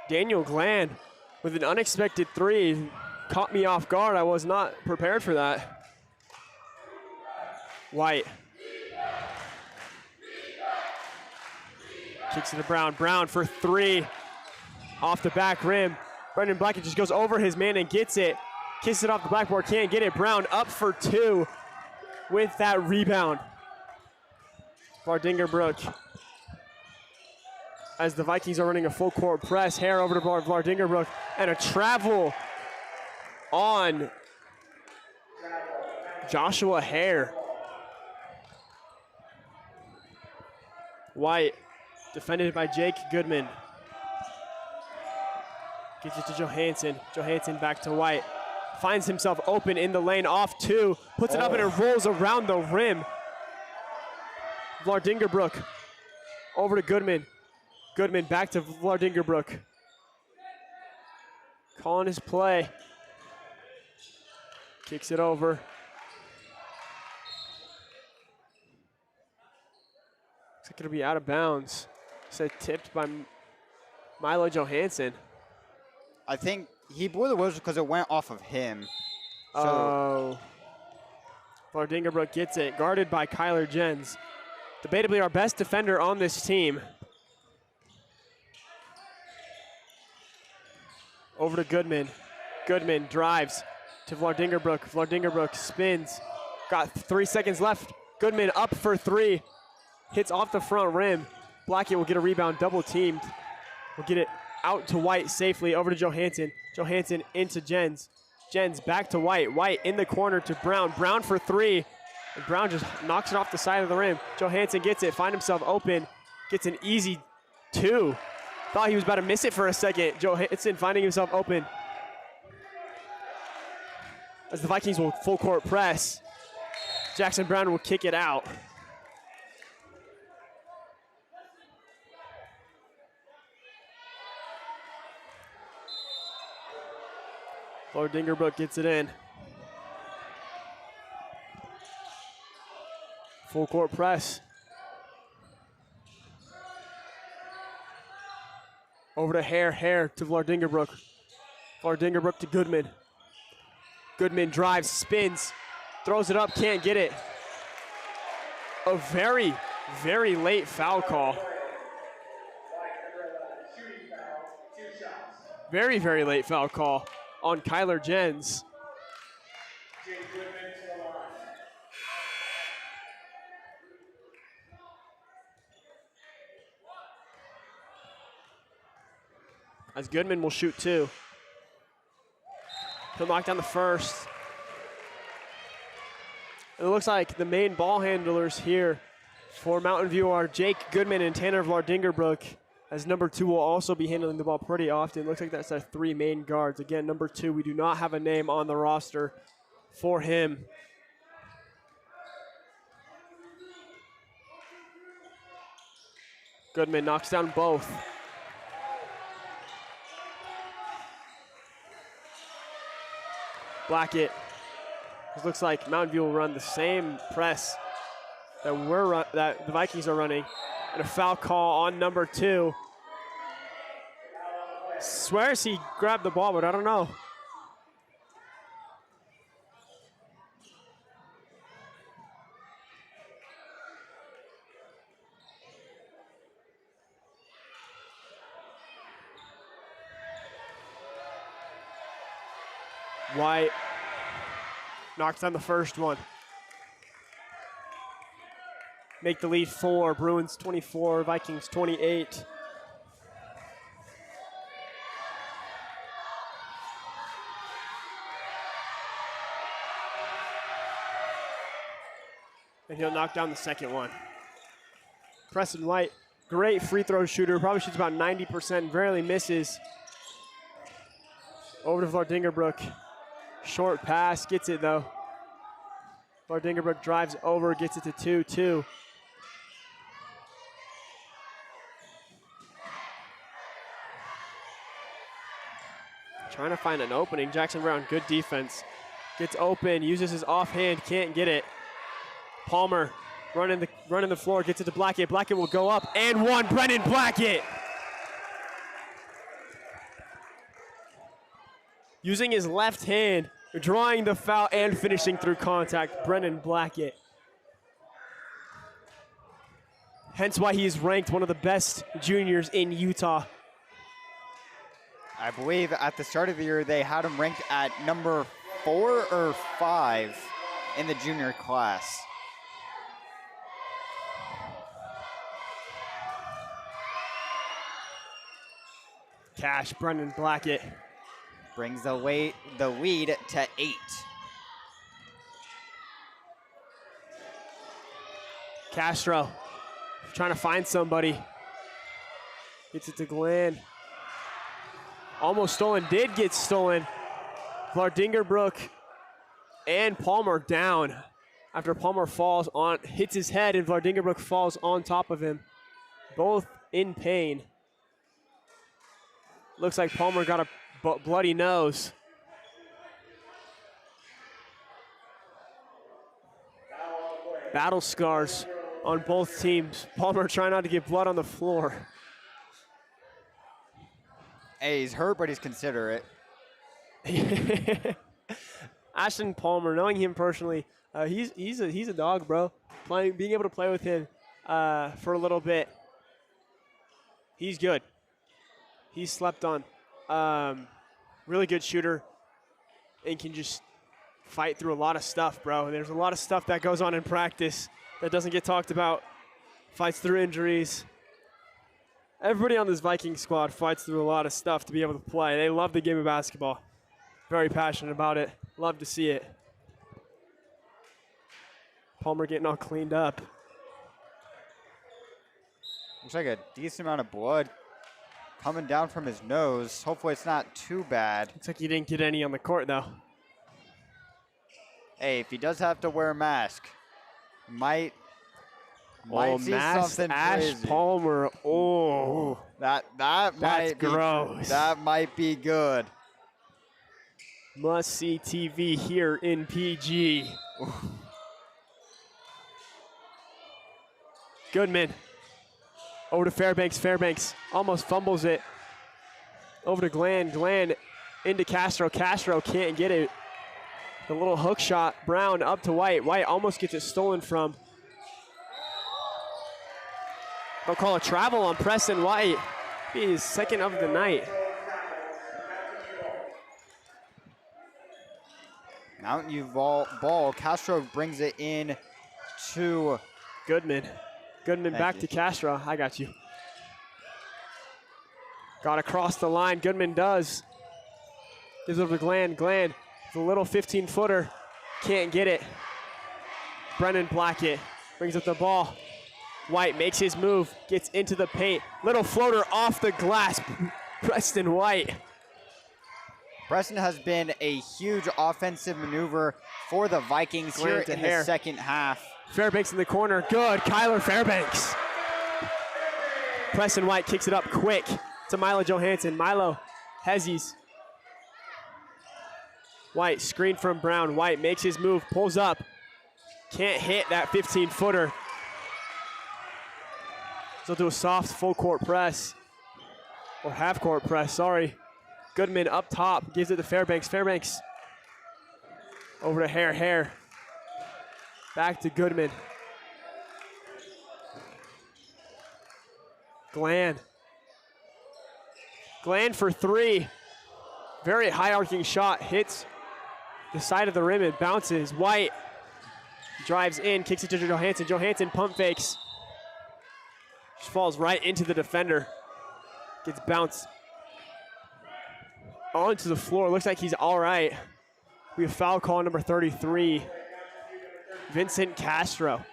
Daniel Gland with an unexpected three. Caught me off guard. I was not prepared for that. White. Kicks it to Brown. Brown for three. Off the back rim. Brendan Blackett just goes over his man and gets it. Kisses it off the backboard. Can't get it. Brown up for two with that rebound. Vlardingerbrook. As the Vikings are running a full court press. Hare over to Vlardingerbrook. And a travel on Joshua Hare. White, defended by Jake Goodman. Gets it to Johansson. Johansson back to White. Finds himself open in the lane, off two. Puts it up and it rolls around the rim. Vlardingerbrook over to Goodman. Goodman back to Vlardingerbrook. Calling his play. Kicks it over. Looks like it'll be out of bounds. Said tipped by Milo Johansson. I think he blew the whistle because it went off of him. So Vlardingerbrook gets it, guarded by Kyler Jens. Debatably our best defender on this team. Over to Goodman. Goodman drives to Vlardingerbrook. Vlardingerbrook spins. Got 3 seconds left. Goodman up for three. Hits off the front rim. Blackett will get a rebound, double teamed. Will get it out to White safely, over to Johansson. Johansson into Jens. Jens back to White. White in the corner to Brown. Brown for three. And Brown just knocks it off the side of the rim. Johansson gets it, find himself open. Gets an easy two. Thought he was about to miss it for a second. Johansson finding himself open. As the Vikings will full court press. Jackson Brown will kick it out. Vlardingerbrook gets it in. Full court press. Over to Hare. Hare to Vlardingerbrook. Vlardingerbrook to Goodman. Goodman drives, spins, throws it up, can't get it. A very, very late foul call. Very, very late foul call on Kyler Jens. As Goodman will shoot two. He'll knock down the first. And it looks like the main ball handlers here for Mountain View are Jake Goodman and Tanner Vlardingerbrook, as number two will also be handling the ball pretty often. Looks like that's our three main guards. Again, number two, we do not have a name on the roster for him. Goodman knocks down both. Blackett. It looks like Mountain View will run the same press that the Vikings are running. And a foul call on number two. Swears he grabbed the ball, but I don't know. White knocks down the first one. make the lead 4. Bruins 24, Vikings 28. And he'll knock down the second one. Preston White, great free throw shooter, probably shoots about 90%, rarely misses. Over to Vardingerbrook. Short pass, gets it though. Vardingerbrook drives over, gets it to 2-2. Trying to find an opening. Jackson Brown, good defense. Gets open, uses his offhand, can't get it. Palmer running the floor, gets it to Blackett. Blackett will go up and one. Brennan Blackett. Using his left hand, drawing the foul and finishing through contact. Brennan Blackett. Hence why he is ranked one of the best juniors in Utah. I believe at the start of the year they had him ranked at number 4 or 5 in the junior class. Cash, Brennan Blackett. Brings the lead to 8. Castro trying to find somebody. Gets it to Glenn. Almost stolen, did get stolen. Vardingerbrook and Palmer down after Palmer hits his head and Vardingerbrook falls on top of him. Both in pain. Looks like Palmer got a bloody nose. Battle scars on both teams. Palmer trying not to get blood on the floor. Hey, he's hurt, but he's considerate. Ashton Palmer, knowing him personally, he's a dog, bro. Being able to play with him for a little bit, he's good. He's slept on. Really good shooter and can just fight through a lot of stuff, bro. There's a lot of stuff that goes on in practice that doesn't get talked about. Fights through injuries. Everybody on this Viking squad fights through a lot of stuff to be able to play. They love the game of basketball. Very passionate about it. Love to see it. Palmer getting all cleaned up. Looks like a decent amount of blood coming down from his nose. Hopefully it's not too bad. Looks like he didn't get any on the court, though. Hey, if he does have to wear a mask, might see something Ash crazy. Palmer. Oh, That's might be gross. That might be good. Must see TV here in PG. Goodman. Over to Fairbanks. Fairbanks almost fumbles it. Over to Glenn. Glenn into Castro. Castro can't get it. The little hook shot. Brown up to White. White almost gets it stolen from. They'll call a travel on Preston White. Be his second of the night. Mountain View ball. Castro brings it in to Goodman. Goodman Thank back you. to Castro. I got you. Got across the line. Goodman does. Gives it over to Glenn. Glenn, the little 15-footer. Can't get it. Brennan Blackett brings up the ball. White makes his move. Gets into the paint. Little floater off the glass. Preston White. Preston has been a huge offensive maneuver for the Vikings Glenn here to in Hare. the second half. Fairbanks in the corner. Good. Kyler Fairbanks. Preston White kicks it up quick to Milo Johansson. Milo Hezzies. White screen from Brown. White makes his move. Pulls up. Can't hit that 15-footer. So do a soft full court press. Or half court press, sorry. Goodman up top. Gives it to Fairbanks. Fairbanks. Over to Hare. Hare. Back to Goodman. Glenn. Glenn for three. Very high arcing shot. Hits the side of the rim and bounces. White drives in, kicks it to Johansson. Johansson pump fakes. Just falls right into the defender. Gets bounced onto the floor. Looks like he's all right. We have foul call number 33, Vincent Castro.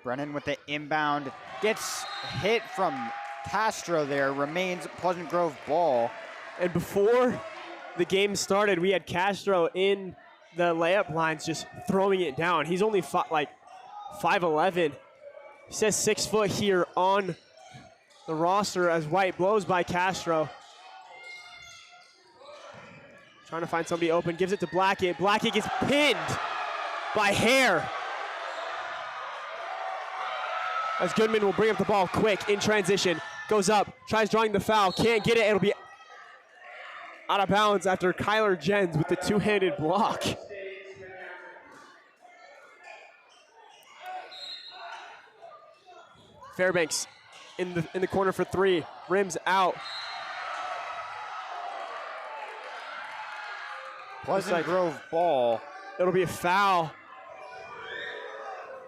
Brennan with the inbound, gets hit from Castro there, remains Pleasant Grove ball. And before the game started, we had Castro in the layup lines just throwing it down. He's only like 5'11". He says 6 foot here on the roster as White blows by Castro. Trying to find somebody open, gives it to Blackett. Blackett gets pinned by Hare. As Goodman will bring up the ball quick in transition. Goes up, tries drawing the foul, can't get it. It'll be out of bounds after Kyler Jens with the two-handed block. Fairbanks in the corner for three, rims out. Pleasant Grove ball. It'll be a foul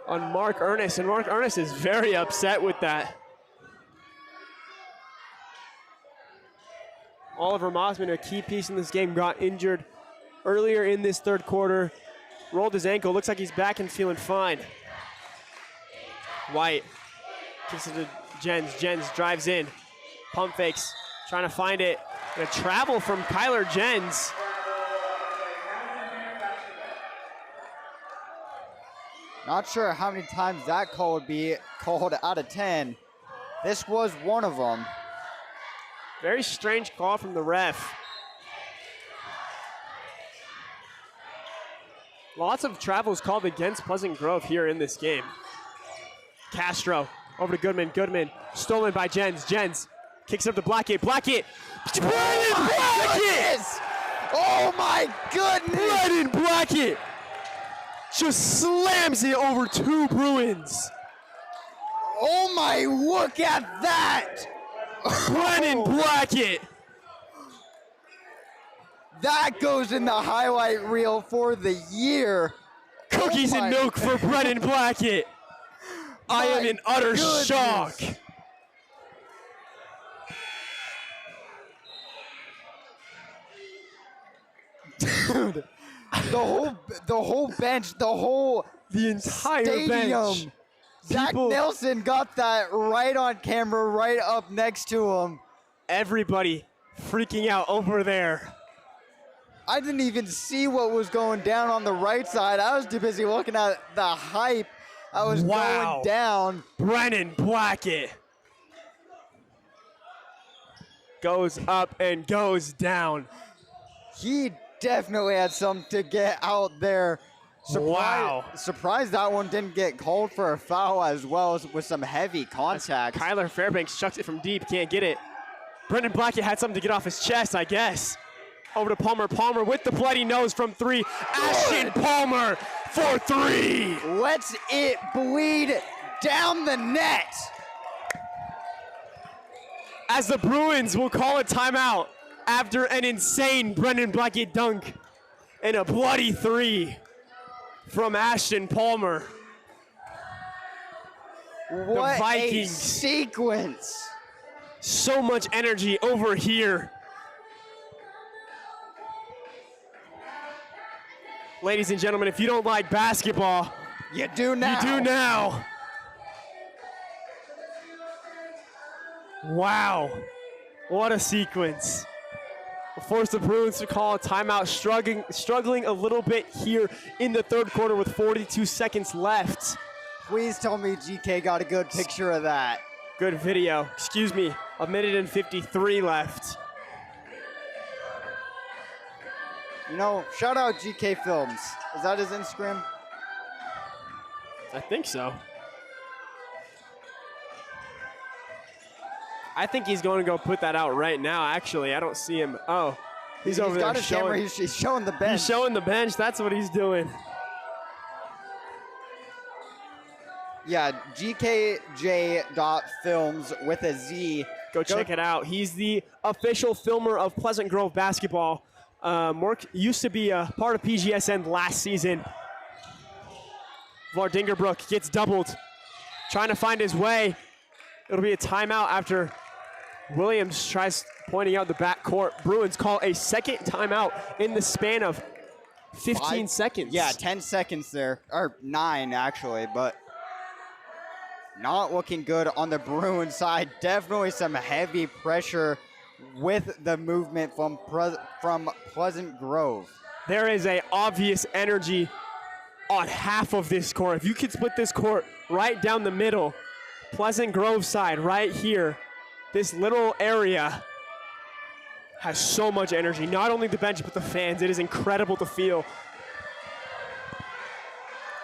on Mark Ernest, and Mark Ernest is very upset with that. Oliver Mossman, a key piece in this game, got injured earlier in this third quarter. Rolled his ankle, looks like he's back and feeling fine. White kicks it to Jens. Jens drives in, pump fakes, trying to find it. And a travel from Kyler Jens. Not sure how many times that call would be called out of 10. This was one of them. Very strange call from the ref. Lots of travels called against Pleasant Grove here in this game. Castro over to Goodman. Goodman stolen by Jens. Jens kicks it up to Blackett. Blackett! Blackett! Oh my goodness! Brennan Blackett just slams it over two Bruins. Oh my, look at that! Brennan Blackett. That goes in the highlight reel for the year. Cookies and milk for Brennan Blackett. I am in utter shock. Dude, the whole bench, the entire stadium. bench. Zach Nelson got that right on camera, right up next to him. Everybody freaking out over there. I didn't even see what was going down on the right side. I was too busy looking at the hype. I was going down. Brennan Blackett goes up and goes down. He definitely had something to get out there. Surprised that one didn't get called for a foul as well, with some heavy contact. Kyler Fairbanks chucks it from deep, can't get it. Brennan Blackett had something to get off his chest, I guess. Over to Palmer. Palmer with the bloody nose from three. Ashton Palmer for three. Lets it bleed down the net. As the Bruins will call a timeout after an insane Brennan Blackett dunk and a bloody three from Ashton Palmer. What the Vikings. A sequence. So much energy over here. Ladies and gentlemen, if you don't like basketball, you do now. You do now. Wow. What a sequence. We'll force the Bruins to call a timeout, struggling a little bit here in the third quarter with 42 seconds left. Please tell me GK got a good picture of that. Good video. Excuse me, 1:53 left. You know, shout out GK Films. Is that his Instagram? I think so. I think he's going to go put that out right now, actually. I don't see him. Oh, he's over there got his camera. He's showing the bench. He's showing the bench. That's what he's doing. Yeah, GKJ.films with a Z. Go check it out. He's the official filmer of Pleasant Grove basketball. Used to be a part of PGSN last season. Vardingerbrook gets doubled, trying to find his way. It'll be a timeout after Williams tries pointing out the backcourt. Bruins call a second timeout in the span of 15 seconds. Yeah, 10 seconds there, or 9 actually, but not looking good on the Bruins side. Definitely some heavy pressure with the movement from Pleasant Grove. There is a obvious energy on half of this court. If you could split this court right down the middle, Pleasant Grove side right here, this little area has so much energy. Not only the bench, but the fans. It is incredible to feel.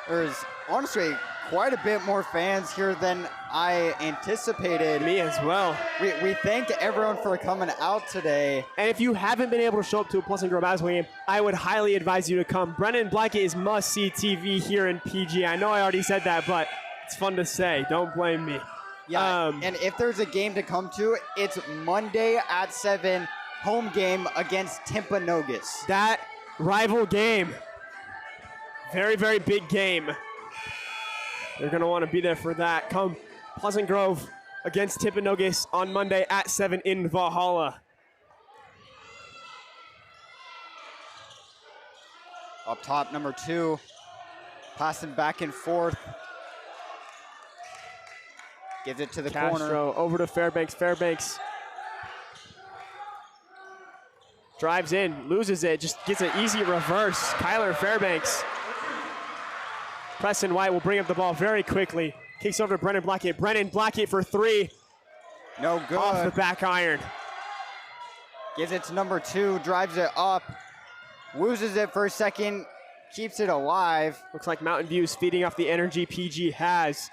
There's honestly quite a bit more fans here than I anticipated. Me as well. We thank everyone for coming out today. And if you haven't been able to show up to a Pleasant Grove basketball game, I would highly advise you to come. Brennan Blackett is must-see TV here in PG. I know I already said that, but it's fun to say. Don't blame me. Yeah, and if there's a game to come to, it's Monday at 7, home game against Timpanogos. That rival game, very, very big game. You're going to want to be there for that. Come Pleasant Grove against Timpanogos on Monday at 7 in Valhalla. Up top, number 2, passing back and forth. Gives it to the corner. Castro over to Fairbanks. Fairbanks drives in, loses it, just gets an easy reverse. Kyler Fairbanks. Preston White will bring up the ball very quickly. Kicks over to Brennan Blackett. Brennan Blackett for 3. No good. Off the back iron. Gives it to number 2, drives it up, loses it for a second, keeps it alive. Looks like Mountain View's feeding off the energy PG has.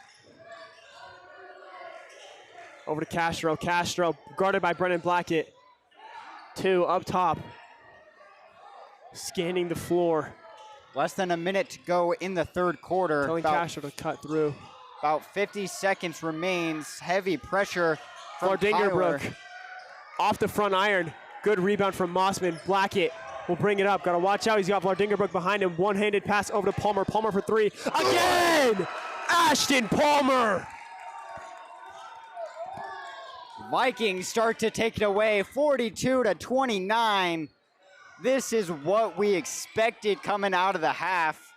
Over to Castro. Castro guarded by Brennan Blackett. 2 up top. Scanning the floor. Less than a minute to go in the third quarter. Telling Castro to cut through. About 50 seconds remains. Heavy pressure from Vardingerbrook Kyler. off the front iron. Good rebound from Mossman. Blackett will bring it up. Got to watch out. He's got Vardingerbrook behind him. One-handed pass over to Palmer. Palmer for 3. Again! Ashton Palmer! Vikings start to take it away, 42-29. This is what we expected coming out of the half.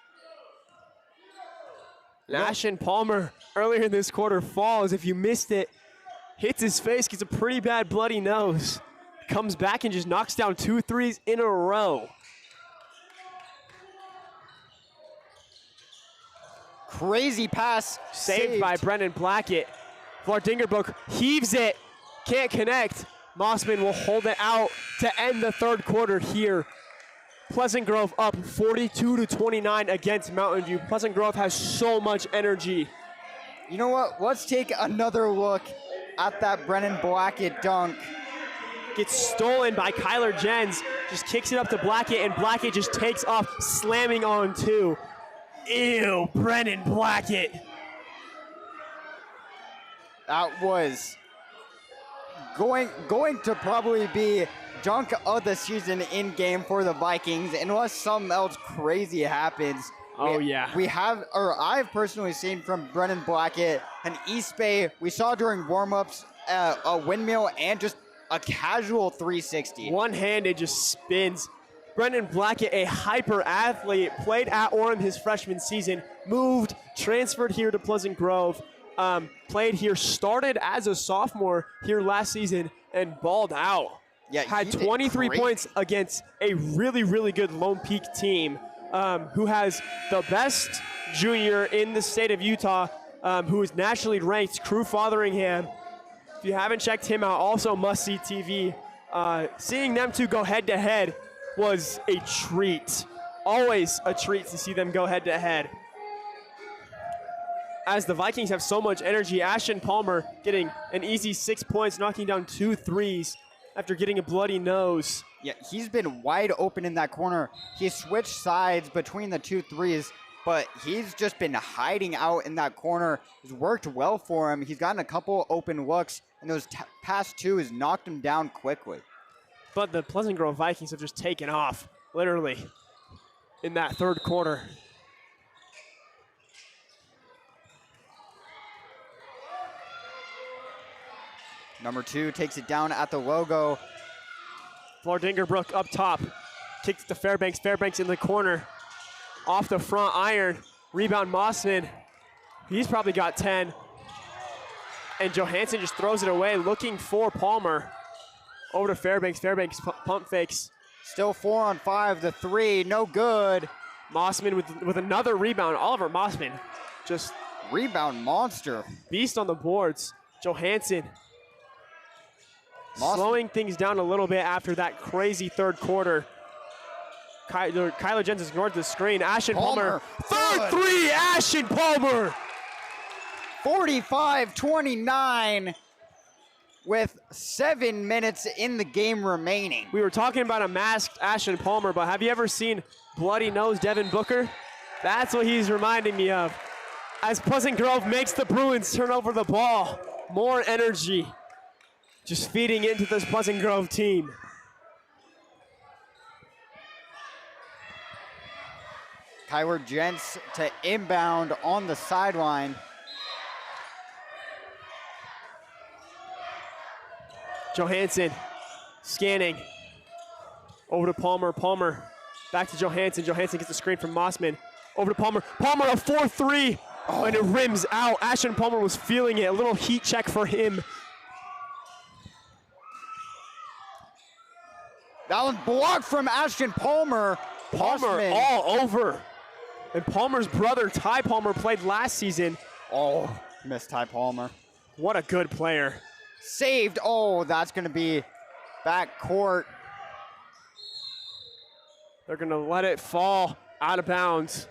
Ashton Palmer earlier in this quarter falls. If you missed it, hits his face, gets a pretty bad bloody nose. Comes back and just knocks down 2 threes in a row. Crazy pass. Saved by Brennan Blackett. Vardingerbrook heaves it. Can't connect. Mossman will hold it out to end the third quarter here. Pleasant Grove up 42-29 against Mountain View. Pleasant Grove has so much energy. You know what? Let's take another look at that Brennan Blackett dunk. Gets stolen by Kyler Jens. Just kicks it up to Blackett, and Blackett just takes off, slamming on 2. Ew, Brennan Blackett. That was going to probably be dunk of the season in game for the Vikings, unless something else crazy happens. Oh, yeah. I've personally seen from Brennan Blackett an East Bay. We saw during warm-ups a windmill and just a casual 360. One-handed just spins. Brennan Blackett, a hyper athlete, played at Orem his freshman season, moved, transferred here to Pleasant Grove. Played here, started as a sophomore here last season, and balled out. Yeah, had 23 points against a really, really good Lone Peak team who has the best junior in the state of Utah, who is nationally ranked, Crew Fotheringham. If you haven't checked him out, also must-see TV. Seeing them two go head-to-head was a treat. Always a treat to see them go head-to-head. As the Vikings have so much energy, Ashton Palmer getting an easy 6 points, knocking down 2 threes after getting a bloody nose. Yeah, he's been wide open in that corner. He switched sides between the 2 threes. but he's just been hiding out in that corner. It's worked well for him. He's gotten a couple open looks, and those past two has knocked him down quickly. But the Pleasant Grove Vikings have just taken off, literally, in that third quarter. Number 2 takes it down at the logo. Valdingerbrook up top, kicks to Fairbanks. Fairbanks in the corner, off the front iron. Rebound Mossman. He's probably got 10. And Johansson just throws it away, looking for Palmer. Over to Fairbanks. Fairbanks pump fakes. Still 4 on 5. The 3, no good. Mossman with another rebound. Oliver Mossman, just Rebound monster. beast on the boards. Johansson slowing things down a little bit after that crazy third quarter. Kyler Jensen's ignored the screen. Ashton Palmer. Third three, Ashton Palmer. 45-29 with 7 minutes in the game remaining. We were talking about a masked Ashton Palmer, but have you ever seen bloody nose Devin Booker? That's what he's reminding me of. As Pleasant Grove makes the Bruins turn over the ball. More energy just feeding into this Pleasant Grove team. Kyler Jentz to inbound on the sideline. Johansson scanning over to Palmer. Palmer back to Johansson. Johansson gets the screen from Mossman. Over to Palmer. Palmer, a 4-3, and it rims out. Ashton Palmer was feeling it. A little heat check for him. That was blocked from Ashton Palmer. Palmer Mossman. all over. And Palmer's brother, Ty Palmer, played last season. Oh, missed Ty Palmer. What a good player. Saved. Oh, that's going to be back court. They're going to let it fall out of bounds.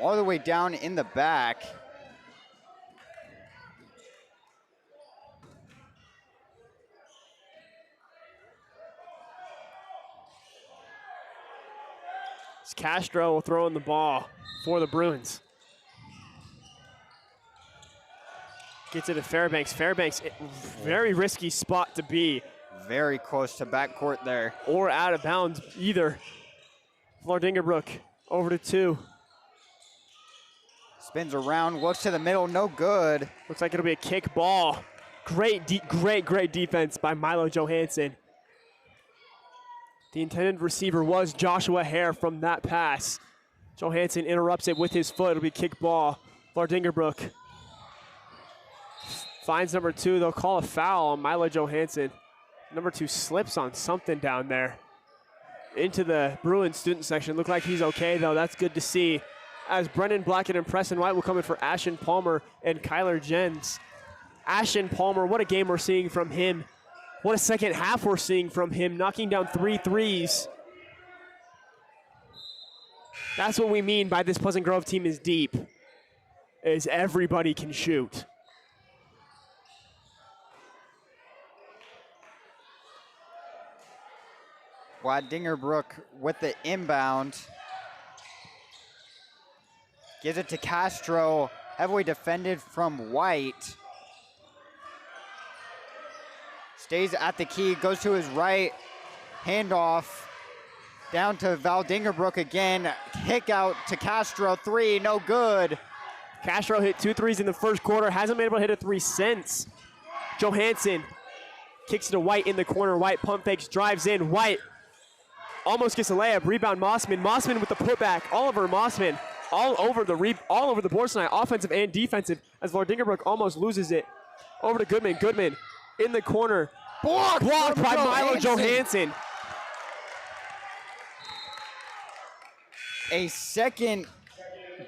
All the way down in the back. Castro will throw in the ball for the Bruins. Gets it to Fairbanks. Fairbanks, very risky spot to be. Very close to backcourt there. Or out of bounds either. Valdingerbrook over to 2. Spins around, looks to the middle, no good. Looks like it'll be a kick ball. Great defense by Milo Johansson. The intended receiver was Joshua Hare from that pass. Johansson interrupts it with his foot. It'll be kick ball. Valdingerbrook finds number 2. They'll call a foul on Milo Johansson. Number 2 slips on something down there. Into the Bruins student section. Look like he's okay, though. That's good to see. As Brendan Blackett and Preston White will come in for Ashton Palmer and Kyler Jentz. Ashton Palmer, what a game we're seeing from him. What a second half we're seeing from him, knocking down 3 threes. That's what we mean by this Pleasant Grove team is deep, is everybody can shoot. Valdingerbrook with the inbound. Gives it to Castro, heavily defended from White. Stays at the key, goes to his right, handoff, down to Valdingerbrook again, kick out to Castro, 3, no good. Castro hit 2 threes in the first quarter, hasn't been able to hit a 3 since. Johansson kicks it to White in the corner, White pump fakes, drives in, White almost gets a layup, rebound Mossman. Mossman with the putback, Oliver Mossman all over the boards tonight, offensive and defensive, as Valdingerbrook almost loses it. Over to Goodman, Goodman in the corner, blocked by Milo Johansson. A second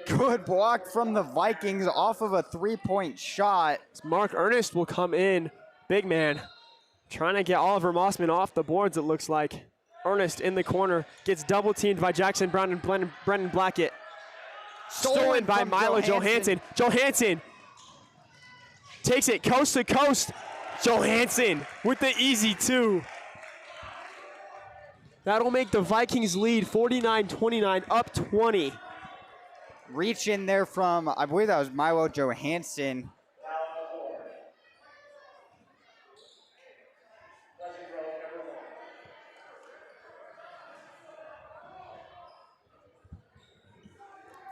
good block from the Vikings off of a 3-point shot. Mark Ernest will come in, big man, trying to get Oliver Mossman off the boards, it looks like. Ernest in the corner, gets double teamed by Jackson Brown and Brendan Blackett. Stolen by Milo Johansson. Johansson takes it coast to coast. Johansson with the easy 2. That'll make the Vikings lead 49-29, up 20. Reach in there from, I believe that was Milo Johansson.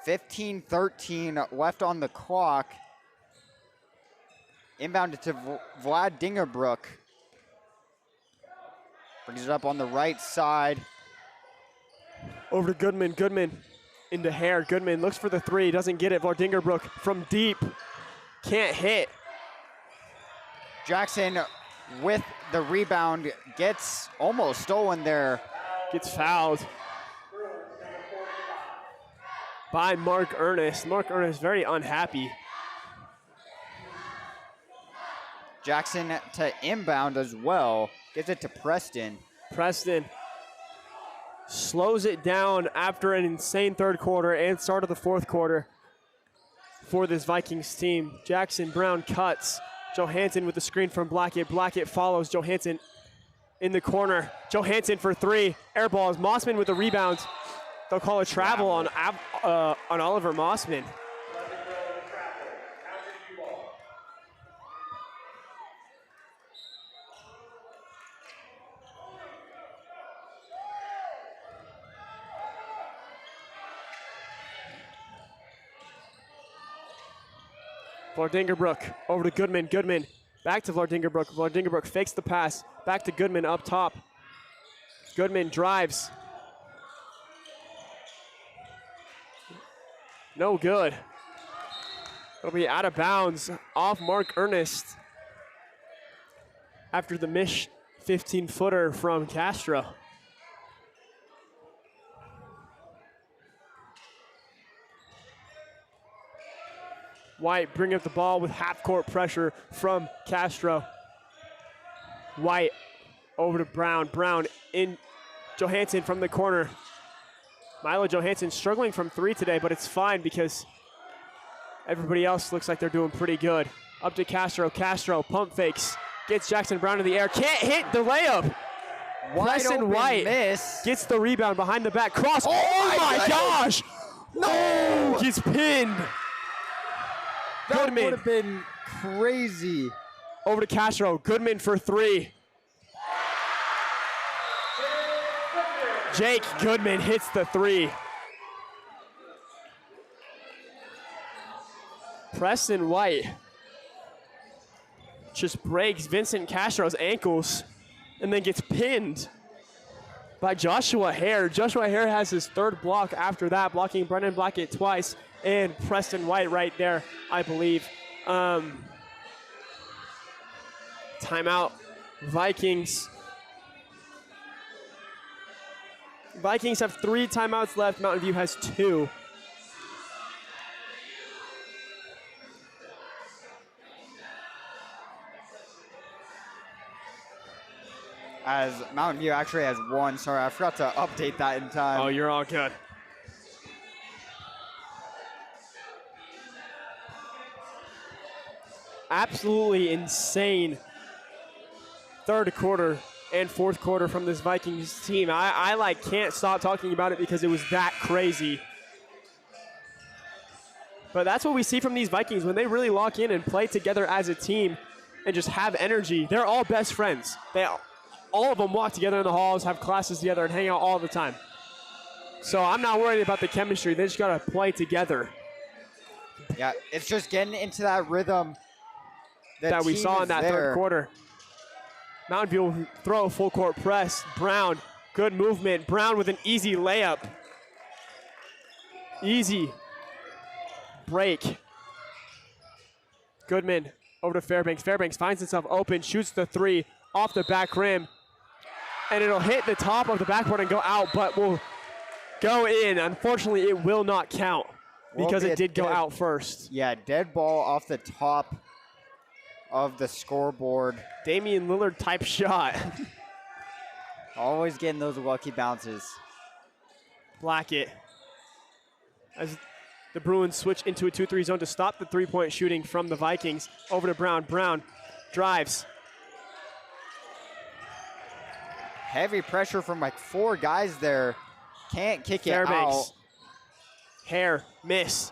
$15-13 left on the clock. Inbound to Vlad Dingerbrook. Brings it up on the right side. Over to Goodman. Goodman into Hare. Goodman looks for the three. Doesn't get it. Vardingerbrook from deep. Can't hit. Jackson with the rebound gets almost stolen there. Gets fouled by Mark Ernest. Mark Ernest very unhappy. Jackson to inbound as well. Gives it to Preston. Preston slows it down after an insane third quarter and start of the fourth quarter for this Vikings team. Jackson Brown cuts. Johansson with the screen from Blackett. Blackett follows Johansson in the corner. Johansson for three. Air balls. Mossman with the rebound. They'll call a travel on Oliver Mossman. Vardingerbrook over to Goodman. Goodman back to Vardingerbrook. Vardingerbrook fakes the pass. Back to Goodman up top. Goodman drives. No good. It'll be out of bounds off Mark Ernest after the missed 15-footer from Castro. White bringing up the ball with half-court pressure from Castro. White over to Brown. Brown in Johansson from the corner. Milo Johansson struggling from three today, but it's fine because everybody else looks like they're doing pretty good. Up to Castro. Castro pump fakes. Gets Jackson Brown in the air. Can't hit the layup. Preston White miss. gets the rebound behind the back. Cross. Oh my gosh. No. He's pinned. That Goodman would have been crazy. over to Castro. Goodman for three. Jake Goodman hits the three. Preston White just breaks Vincent Castro's ankles and then gets pinned by Joshua Hare. Joshua Hare has his third block after that, blocking Brendan Blackett twice and Preston White right there, I believe. Timeout, Vikings. Vikings have 3 timeouts left. Mountain View has 2. As Mountain View actually has 1. Sorry, I forgot to update that in time. Oh, you're all good. Absolutely insane third quarter and fourth quarter from this Vikings team. I like can't stop talking about it because it was that crazy. But that's what we see from these Vikings when they really lock in and play together as a team and just have energy. They're all best friends. All of them walk together in the halls, have classes together, and hang out all the time. So I'm not worried about the chemistry. They just got to play together. Yeah, it's just getting into that rhythm that we saw in that third quarter. Mountain View will throw a full court press. Brown, good movement. Brown with an easy layup. Easy break. Goodman over to Fairbanks. Fairbanks finds himself open, shoots the three off the back rim. And it'll hit the top of the backboard and go out, but will go in. Unfortunately, it will not count because it did go out first. Yeah, dead ball off the top of the scoreboard. Damian Lillard type shot. Always getting those lucky bounces. Blackett. As the Bruins switch into a 2-3 zone to stop the three-point shooting from the Vikings. Over to Brown. Brown drives. heavy pressure from like 4 guys there. Can't kick it Fairbanks. out. Hair, miss.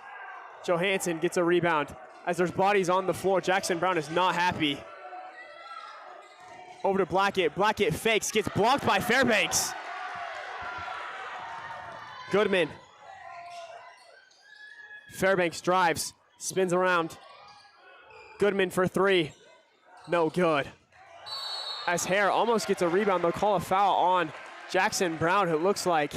Johansson gets a rebound. As there's bodies on the floor, Jackson Brown is not happy. Over to Blackett. Blackett fakes, gets blocked by Fairbanks. Goodman. Fairbanks drives, spins around. Goodman for 3. No good. As Hare almost gets a rebound, they'll call a foul on Jackson Brown, it looks like.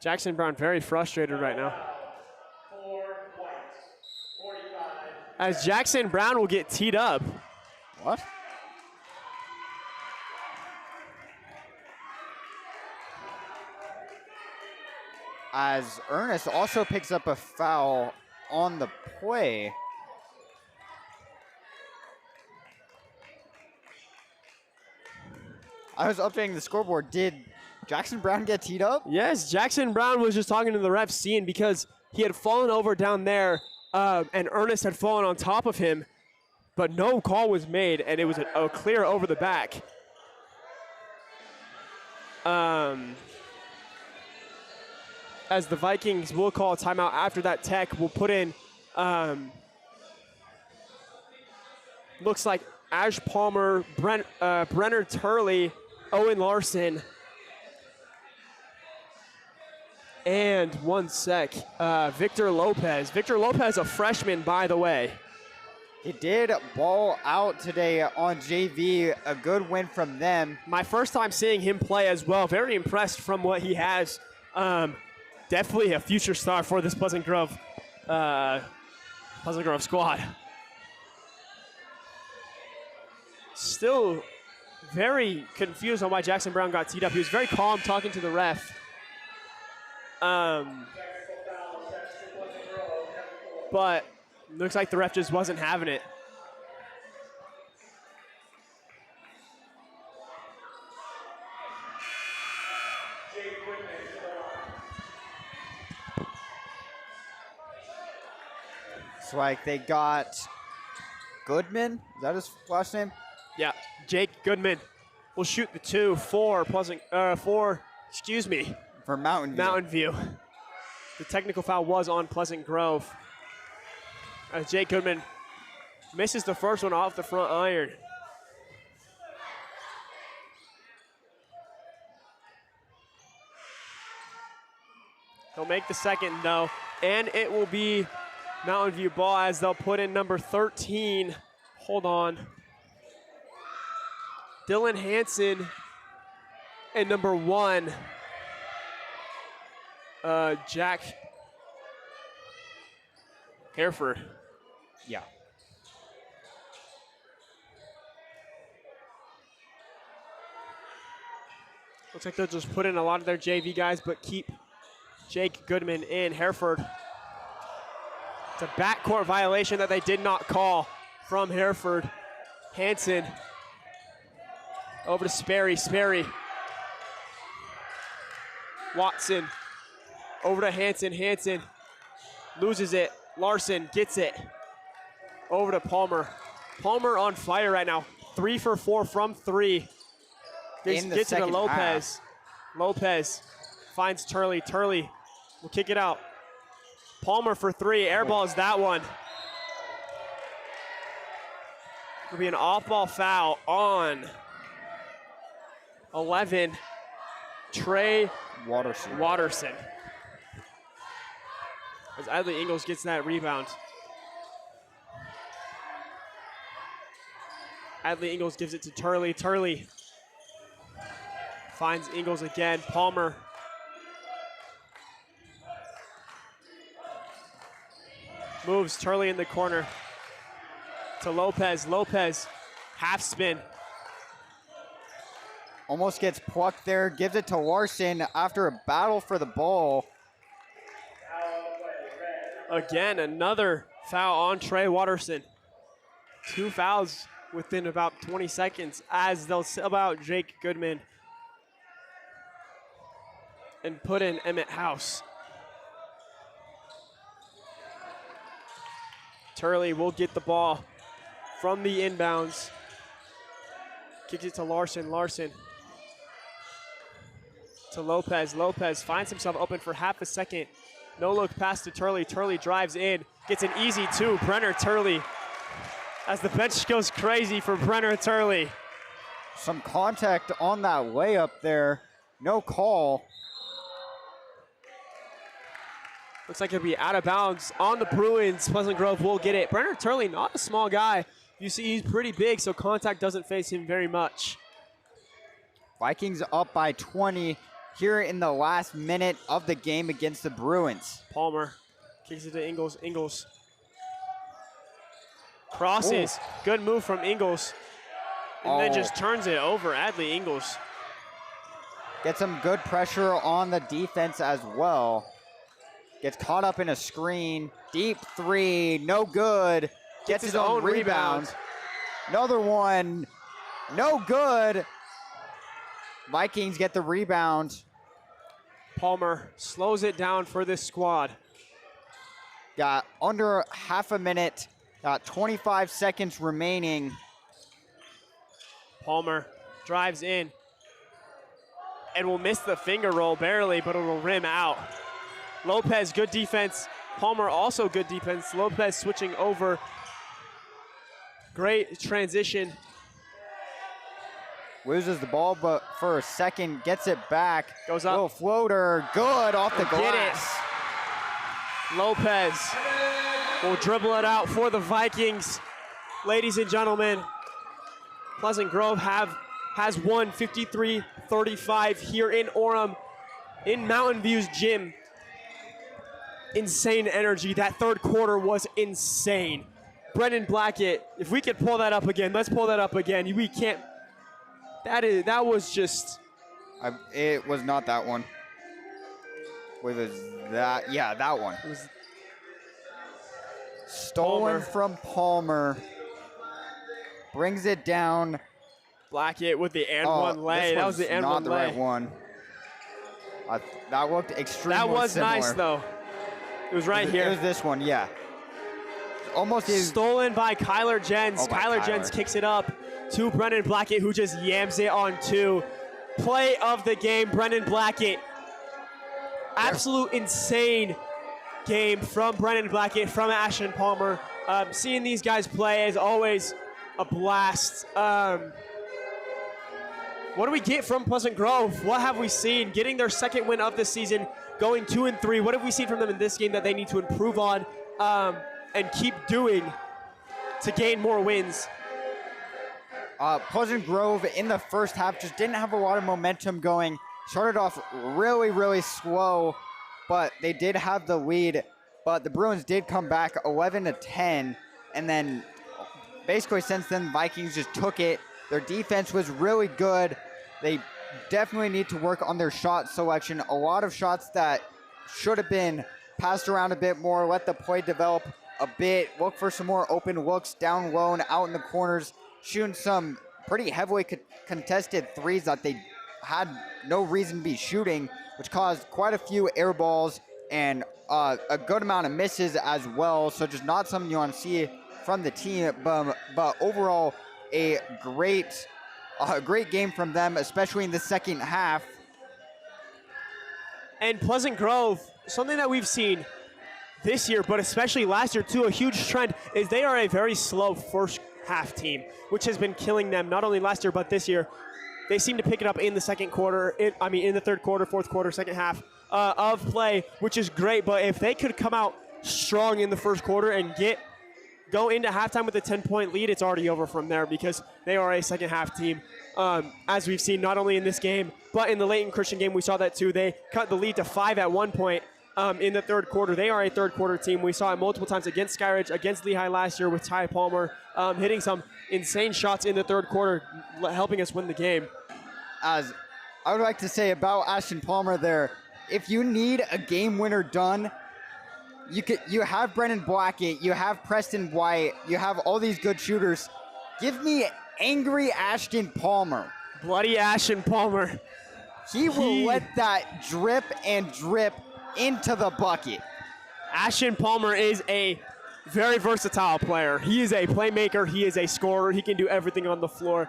Jackson Brown very frustrated right now. As Jackson Brown will get teed up. What? As Ernest also picks up a foul on the play. I was updating the scoreboard. Did Jackson Brown get teed up? Yes, Jackson Brown was just talking to the ref, seeing because he had fallen over down there and Ernest had fallen on top of him, but no call was made, and it was a clear over the back. As the Vikings will call a timeout after that, Tech will put in, looks like Ash Palmer, Brenner Turley, Owen Larson, and Victor Lopez. Victor Lopez, a freshman, by the way. He did ball out today on JV. A good win from them. My first time seeing him play as well. Very impressed from what he has. Definitely a future star for this Pleasant Grove squad. Still very confused on why Jackson Brown got teed up. He was very calm talking to the ref. But looks like the ref just wasn't having it. It's like they got Goodman. Is that his last name? Yeah, Jake Goodman will shoot the 2 for For Mountain View. Mountain View. The technical foul was on Pleasant Grove. As Jake Goodman misses the first one off the front iron. He'll make the second though, and it will be Mountain View ball as they'll put in number 13. Hold on. Dylan Hanson and number 1, Jack Hereford. Yeah. Looks like they'll just put in a lot of their JV guys, but keep Jake Goodman in. Hereford. It's a backcourt violation that they did not call from Hereford. Hanson over to Sperry. Sperry. Watson over to Hanson. Hanson loses it. Larson gets it. Over to Palmer. Palmer on fire right now. 3 for 4 from 3. Gets it to Lopez. Lopez finds Turley. Turley will kick it out. Palmer for 3. Airballs that one. It'll be an off-ball foul on 11. Trey Watterson. As Adley Ingles gets that rebound. Adley Ingles gives it to Turley. Turley finds Ingles again. Palmer. Moves Turley in the corner to Lopez. Lopez, half spin. Almost gets plucked there. Gives it to Larson after a battle for the ball. Again, another foul on Trey Watterson. 2 fouls within about 20 seconds as they'll sub out Jake Goodman and put in Emmett House. Turley will get the ball from the inbounds. Kicks it to Larson. Larson to Lopez. Lopez finds himself open for half a second. No look pass to Turley. Turley drives in. Gets an easy two. Brenner Turley. As the bench goes crazy for Brenner Turley. Some contact on that layup there. No call. Looks like it'll be out of bounds on the Bruins. Pleasant Grove will get it. Brenner Turley, not a small guy. You see he's pretty big, so contact doesn't face him very much. Vikings up by 20 here in the last minute of the game against the Bruins. Palmer kicks it to Ingles. Ingles crosses. Ooh. Good move from Ingles. And then just turns it over. Adley Ingles. Gets some good pressure on the defense as well. Gets caught up in a screen. Deep three, no good. Gets his own rebound. Another one, no good. Vikings get the rebound. Palmer slows it down for this squad. Got under half a minute, got 25 seconds remaining. Palmer drives in and will miss the finger roll barely, but it'll rim out. Lopez, good defense. Palmer also good defense. Lopez switching over. Great transition. Loses the ball, but for a second, gets it back. Goes up. Little floater, good off the glass. Get it. Lopez will dribble it out for the Vikings. Ladies and gentlemen, Pleasant Grove has won 53-35 here in Orem, in Mountain View's gym. Insane energy. That third quarter was insane. Brendan Blackett, if we could pull that up again, let's pull that up again. We can't. That was just. It was not that one. Was that? Yeah, that one. It was stolen from Palmer. Brings it down. Blackett with the and one lay. That was the and one lay. Not the right one. That looked extremely That was similar. nice though. It was right here. It was this one, yeah. Almost stolen by Kyler Jens. Kyler Jens kicks it up to Brendan Blackett, who just yams it on two. Play of the game, Brendan Blackett. Absolute insane game from Brendan Blackett, from Ashton Palmer. Seeing these guys play is always a blast. What do we get from Pleasant Grove? What have we seen? Getting their second win of the season, going 2-3. What have we seen from them in this game that they need to improve on and keep doing to gain more wins? Pleasant Grove in the first half just didn't have a lot of momentum going. Started off really, really slow, but they did have the lead. But the Bruins did come back 11-10, and then basically since then, Vikings just took it. Their defense was really good. They definitely need to work on their shot selection. A lot of shots that should have been passed around a bit more, let the play develop a bit, look for some more open looks down low and out in the corners, shooting some pretty heavily contested threes that they had no reason to be shooting, which caused quite a few air balls and a good amount of misses as well. So just not something you want to see from the team, but overall a great game from them, especially in the second half. And Pleasant Grove, something that we've seen this year, but especially last year too, a huge trend is they are a very slow first half team, which has been killing them not only last year, but this year. They seem to pick it up in the second quarter, in the third quarter, fourth quarter, second half of play, which is great. But if they could come out strong in the first quarter and go into halftime with a 10-point lead, it's already over from there because they are a second half team. As we've seen not only in this game, but in the Layton Christian game, we saw that too. They cut the lead to 5 at one point in the third quarter. They are a third quarter team. We saw it multiple times against Skyridge, against Lehigh last year with Ty Palmer hitting some insane shots in the third quarter, helping us win the game. As I would like to say about Ashton Palmer there, if you need a game winner done, you have Brendan Blackett, you have Preston White, you have all these good shooters. Give me angry Ashton Palmer. Bloody Ashton Palmer. He will let that drip and drip into the bucket. Ashton Palmer is a very versatile player. He is a playmaker. He is a scorer. He can do everything on the floor.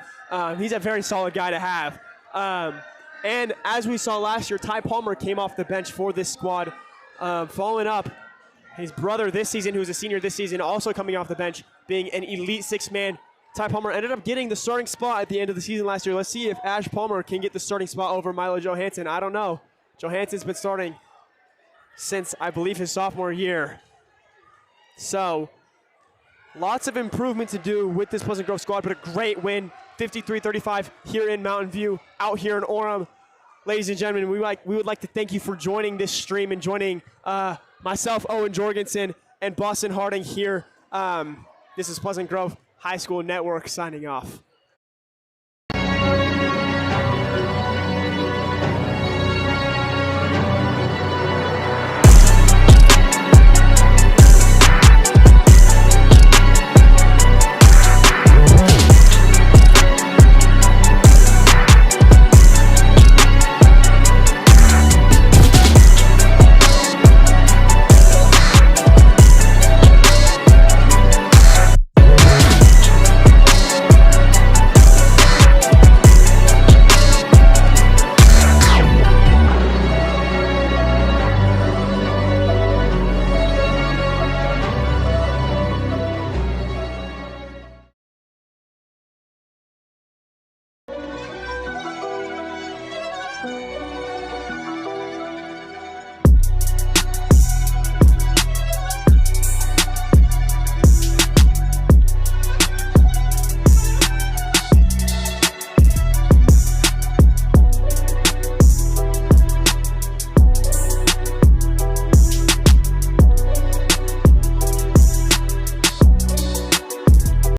He's a very solid guy to have. And as we saw last year, Ty Palmer came off the bench for this squad, following up his brother this season, who's a senior this season, also coming off the bench, being an elite six-man. Ty Palmer ended up getting the starting spot at the end of the season last year. Let's see if Ash Palmer can get the starting spot over Milo Johansson. I don't know. Johansson's been starting since, I believe, his sophomore year. So, lots of improvement to do with this Pleasant Grove squad, but a great win, 53-35 here in Mountain View, out here in Orem. Ladies and gentlemen, we would like to thank you for joining this stream and joining myself, Owen Jorgensen, and Boston Harding here. This is Pleasant Grove High School Network signing off.